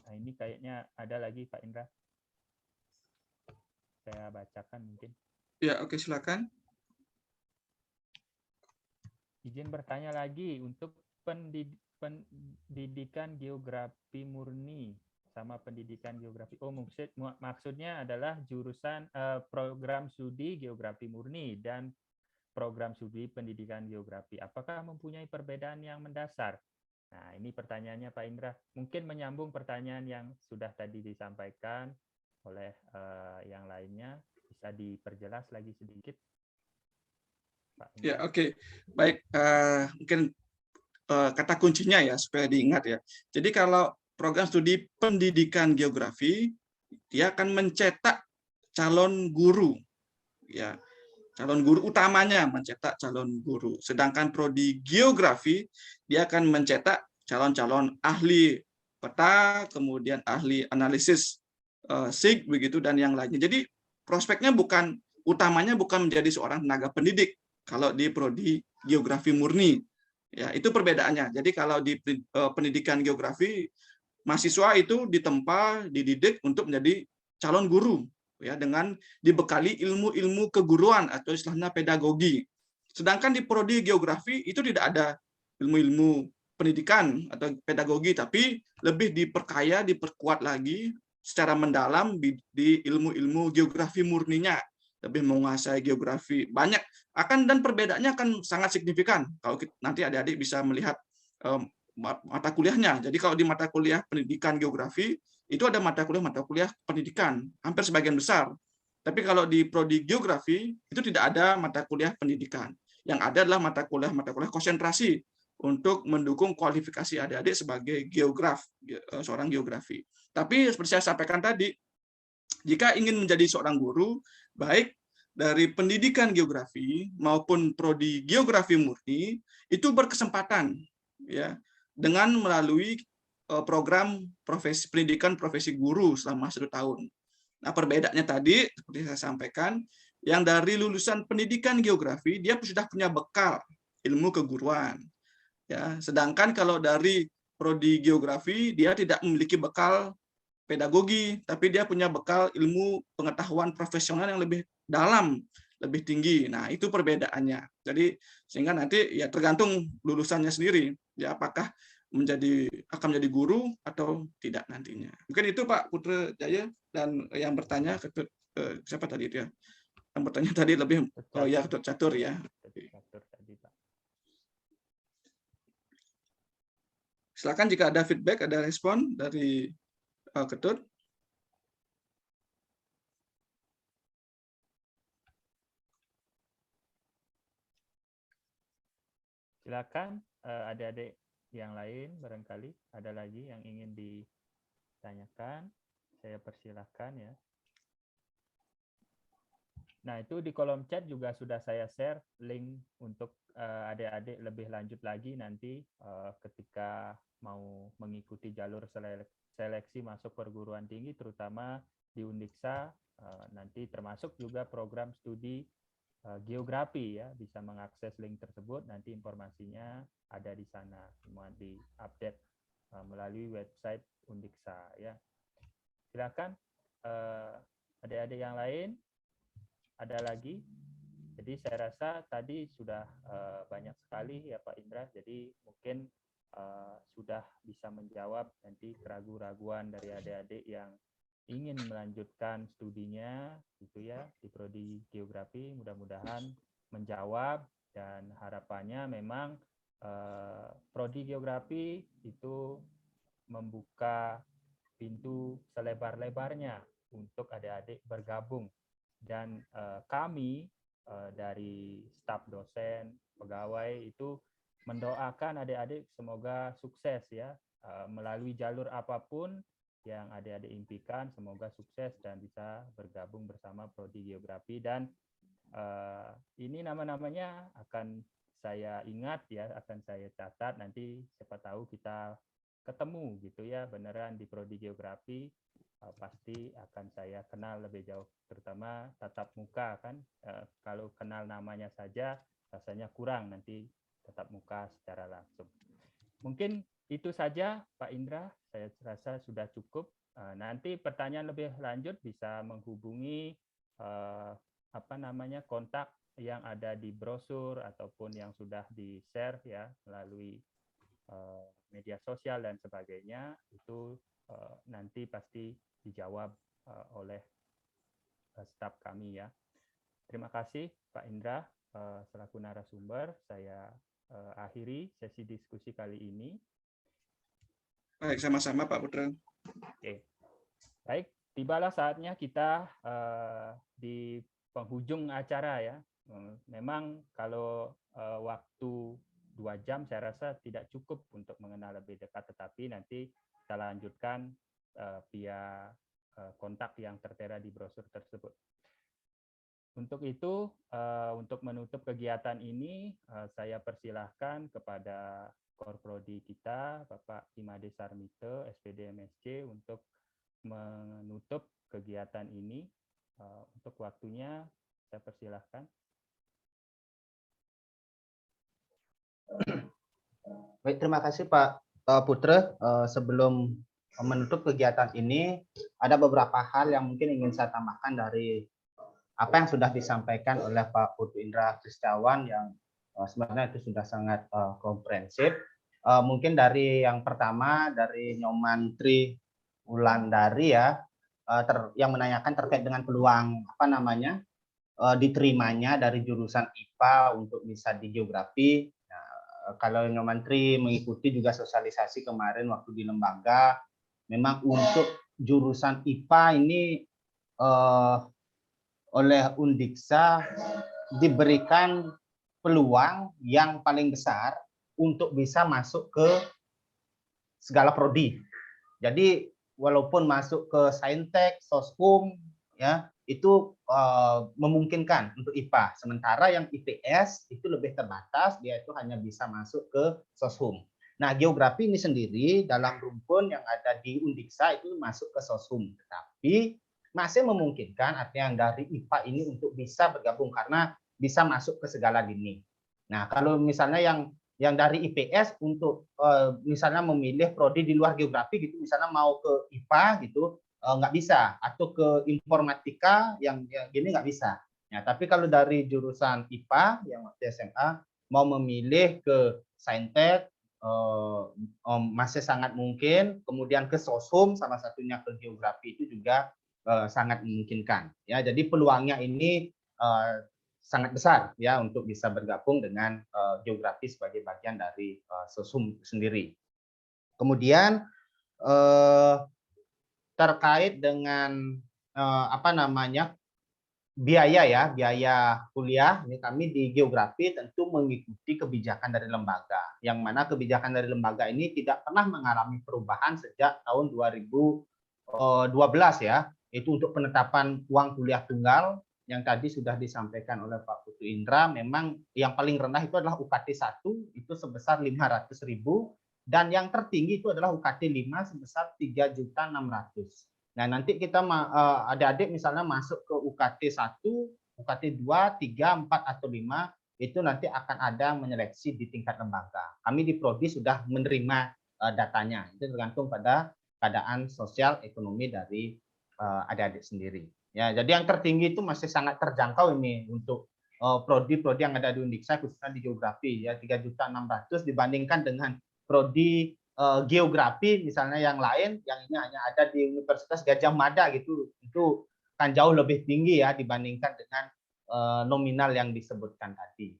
Nah, ini kayaknya ada lagi Pak Indra. Saya bacakan mungkin. Ya, oke, silakan. Izin bertanya lagi untuk pendidikan geografi murni sama pendidikan geografi. Oh, maksudnya adalah jurusan program studi geografi murni dan program studi pendidikan geografi. Apakah mempunyai perbedaan yang mendasar? Nah, ini pertanyaannya Pak Indra. Mungkin menyambung pertanyaan yang sudah tadi disampaikan oleh yang lainnya. Bisa diperjelas lagi sedikit, Pak Indra? Ya, oke. Baik, mungkin kata kuncinya ya supaya diingat ya. Jadi kalau program studi pendidikan geografi, dia akan mencetak calon guru, ya, calon guru utamanya mencetak calon guru. Sedangkan prodi geografi dia akan mencetak calon-calon ahli peta, kemudian ahli analisis SIG begitu dan yang lainnya. Jadi prospeknya utamanya bukan menjadi seorang tenaga pendidik kalau di prodi geografi murni. Ya, itu perbedaannya. Jadi kalau di pendidikan geografi, mahasiswa itu ditempa, dididik untuk menjadi calon guru, ya, dengan dibekali ilmu-ilmu keguruan atau istilahnya pedagogi. Sedangkan di prodi geografi itu tidak ada ilmu-ilmu pendidikan atau pedagogi, tapi lebih diperkaya, diperkuat lagi secara mendalam di ilmu-ilmu geografi murninya, lebih menguasai geografi banyak dan perbedaannya akan sangat signifikan kalau nanti adik-adik bisa melihat mata kuliahnya. Jadi kalau di mata kuliah pendidikan geografi itu ada mata kuliah pendidikan hampir sebagian besar. Tapi kalau di prodi geografi itu tidak ada mata kuliah pendidikan. Yang ada adalah mata kuliah konsentrasi untuk mendukung kualifikasi adik-adik sebagai seorang geografi. Tapi seperti saya sampaikan tadi, jika ingin menjadi seorang guru, baik dari pendidikan geografi maupun prodi geografi murni itu berkesempatan, ya, dengan melalui program pendidikan profesi guru selama 1 tahun. Nah, perbedaannya tadi seperti saya sampaikan, yang dari lulusan pendidikan geografi dia sudah punya bekal ilmu keguruan, ya. Sedangkan kalau dari prodi geografi dia tidak memiliki bekal pedagogi, tapi dia punya bekal ilmu pengetahuan profesional yang lebih dalam, lebih tinggi. Nah, itu perbedaannya. Jadi sehingga nanti ya tergantung lulusannya sendiri, ya, apakah akan menjadi guru atau tidak nantinya. Mungkin itu Pak Putra Jaya, dan yang bertanya siapa tadi itu ya? Yang bertanya tadi lebih ya Ketut Catur ya. Catur tadi, Pak. Silakan jika ada feedback, ada respon dari Ketut. Silakan adik-adik yang lain, barangkali ada lagi yang ingin ditanyakan, saya persilahkan ya. Nah, itu di kolom chat juga sudah saya share link untuk adik-adik lebih lanjut lagi nanti ketika mau mengikuti jalur seleksi masuk perguruan tinggi, terutama di Undiksa, nanti termasuk juga program studi geografi, ya, bisa mengakses link tersebut. Nanti informasinya ada di sana, semua diupdate melalui website Undiksa, ya. Silakan adik-adik yang lain, ada lagi. Jadi saya rasa tadi sudah banyak sekali ya Pak Indra, jadi mungkin sudah bisa menjawab nanti keraguan-raguan dari adik-adik yang ingin melanjutkan studinya gitu ya di prodi geografi. Mudah-mudahan menjawab, dan harapannya memang prodi geografi itu membuka pintu selebar-lebarnya untuk adik-adik bergabung, dan kami dari staf dosen, pegawai itu mendoakan adik-adik semoga sukses ya, melalui jalur apapun yang adik-adik impikan, semoga sukses dan bisa bergabung bersama prodi geografi. Dan ini nama-namanya akan saya ingat ya, akan saya catat, nanti siapa tahu kita ketemu gitu ya beneran di prodi geografi. Pasti akan saya kenal lebih jauh, terutama tatap muka kan. Kalau kenal namanya saja rasanya kurang, nanti tatap muka secara langsung. Mungkin itu saja Pak Indra, saya rasa sudah cukup. Nanti pertanyaan lebih lanjut bisa menghubungi kontak yang ada di brosur ataupun yang sudah di-share ya melalui media sosial dan sebagainya. Itu nanti pasti dijawab oleh staf kami ya. Terima kasih Pak Indra selaku narasumber. Saya akhiri sesi diskusi kali ini. Baik, sama-sama Pak Putra. Oke. Baik, tibalah saatnya kita di penghujung acara ya. Memang kalau waktu 2 jam saya rasa tidak cukup untuk mengenal lebih dekat, tetapi nanti kita lanjutkan via kontak yang tertera di brosur tersebut. Untuk itu, untuk menutup kegiatan ini, saya persilahkan kepada Korprodi kita, Bapak Imade Sarmite, SPD MSC, untuk menutup kegiatan ini. Untuk waktunya, saya persilahkan. Baik, terima kasih Pak Putra. Sebelum menutup kegiatan ini, ada beberapa hal yang mungkin ingin saya tambahkan dari apa yang sudah disampaikan oleh Pak Putu Indra Kristiawan yang sebenarnya itu sudah sangat komprehensif. Mungkin dari yang pertama dari Nyoman Tri Wulandari ya, yang menanyakan terkait dengan peluang diterimanya dari jurusan IPA untuk bisa di geografi. Nah, kalau Nyoman Tri mengikuti juga sosialisasi kemarin waktu di lembaga, memang untuk jurusan IPA ini oleh Undiksa diberikan peluang yang paling besar untuk bisa masuk ke segala prodi. Jadi walaupun masuk ke Saintek, Soshum, ya itu memungkinkan untuk IPA. Sementara yang IPS itu lebih terbatas, dia itu hanya bisa masuk ke Soshum. Nah, geografi ini sendiri dalam rumpun yang ada di Undiksa itu masuk ke Soshum, tetapi masih memungkinkan artinya yang dari IPA ini untuk bisa bergabung karena bisa masuk ke segala lini. Nah, kalau misalnya yang dari IPS untuk misalnya memilih prodi di luar geografi gitu, misalnya mau ke IPA gitu, nggak bisa, atau ke informatika yang gini nggak bisa. Ya, tapi kalau dari jurusan IPA yang waktu SMA mau memilih ke Saintek, masih sangat mungkin, kemudian ke Soshum salah satunya ke geografi itu juga sangat memungkinkan. Ya, jadi peluangnya ini sangat besar ya untuk bisa bergabung dengan geografi sebagai bagian dari Soshum sendiri. Kemudian terkait dengan biaya kuliah, ini kami di geografi tentu mengikuti kebijakan dari lembaga, yang mana kebijakan dari lembaga ini tidak pernah mengalami perubahan sejak tahun 2012 ya, itu untuk penetapan uang kuliah tunggal yang tadi sudah disampaikan oleh Pak Putu Indra. Memang yang paling rendah itu adalah UKT 1 itu sebesar 500.000 dan yang tertinggi itu adalah UKT 5 sebesar 3.600.000. Nah, nanti kita adik-adik misalnya masuk ke UKT 1, UKT 2, 3, 4 atau 5 itu nanti akan ada menyeleksi di tingkat lembaga. Kami di Prodi sudah menerima datanya. Itu tergantung pada keadaan sosial ekonomi dari adik-adik sendiri. Ya, jadi yang tertinggi itu masih sangat terjangkau ini untuk prodi-prodi yang ada di Undiksa khususnya di geografi ya 3.600.000 dibandingkan dengan prodi geografi misalnya yang lain yang ini hanya ada di Universitas Gajah Mada gitu, itu kan jauh lebih tinggi ya dibandingkan dengan nominal yang disebutkan tadi.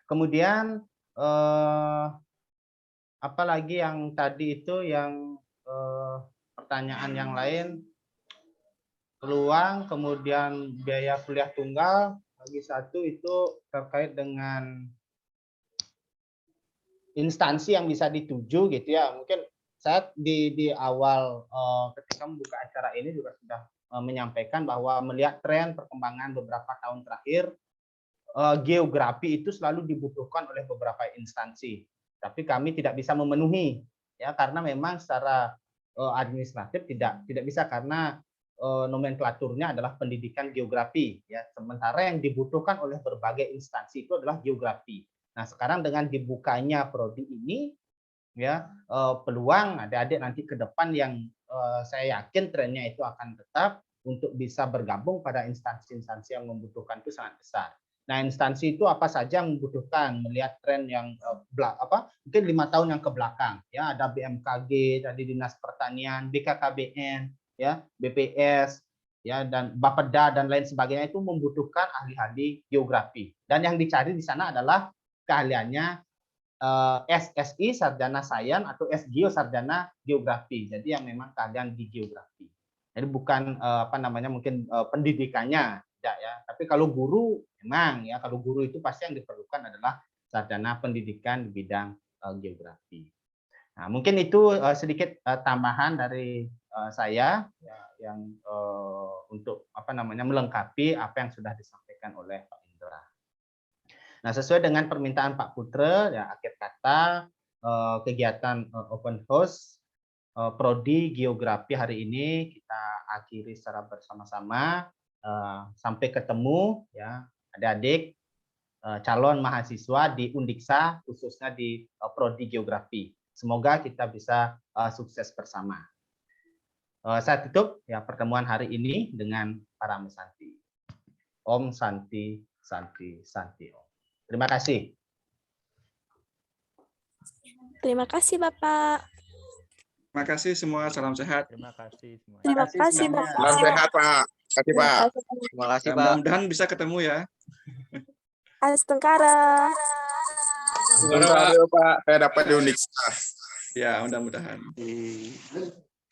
Kemudian apalagi yang tadi itu yang pertanyaan yang lain, peluang, kemudian biaya kuliah tunggal, lagi satu itu terkait dengan instansi yang bisa dituju gitu ya. Mungkin saya di awal ketika membuka acara ini juga sudah menyampaikan bahwa melihat tren perkembangan beberapa tahun terakhir, geografi itu selalu dibutuhkan oleh beberapa instansi. Tapi kami tidak bisa memenuhi ya karena memang secara administratif tidak bisa karena nomenklaturnya adalah pendidikan geografi ya, sementara yang dibutuhkan oleh berbagai instansi itu adalah geografi. Nah, sekarang dengan dibukanya prodi ini ya peluang adik-adik nanti ke depan yang saya yakin trennya itu akan tetap untuk bisa bergabung pada instansi-instansi yang membutuhkan itu sangat besar. Nah, instansi itu apa saja yang membutuhkan melihat tren yang mungkin 5 tahun yang ke belakang, ya ada BMKG, tadi Dinas Pertanian, BKKBN, ya BPS, ya dan Bapeda dan lain sebagainya itu membutuhkan ahli-ahli geografi. Dan yang dicari di sana adalah keahliannya SSI sarjana sains atau SGeo sarjana geografi. Jadi yang memang keahlian di geografi. Jadi bukan mungkin pendidikannya tidak ya. Tapi kalau guru memang ya, kalau guru itu pasti yang diperlukan adalah sarjana pendidikan di bidang geografi. Nah, mungkin itu sedikit tambahan dari saya ya, yang untuk melengkapi apa yang sudah disampaikan oleh Pak Indra. Nah, sesuai dengan permintaan Pak Putra, ya akhir kata kegiatan open house Prodi Geografi hari ini kita akhiri secara bersama-sama. Sampai ketemu ya adik-adik calon mahasiswa di Undiksa khususnya di Prodi Geografi. Semoga kita bisa sukses bersama. Saya tutup ya pertemuan hari ini dengan para Santi. Om Santi Santi Santi Om. Terima kasih. Terima kasih Bapak. Terima kasih semua, salam sehat. Terima kasih semua. Terima kasih Bapak. Salam sehat, Pak. Terima kasih, Pak. Terima kasih, Pak. Mudah-mudahan bisa ketemu ya. Astengkara. Sebentar, Pak. Saya dapat di Undiksa. Ya, mudah-mudahan.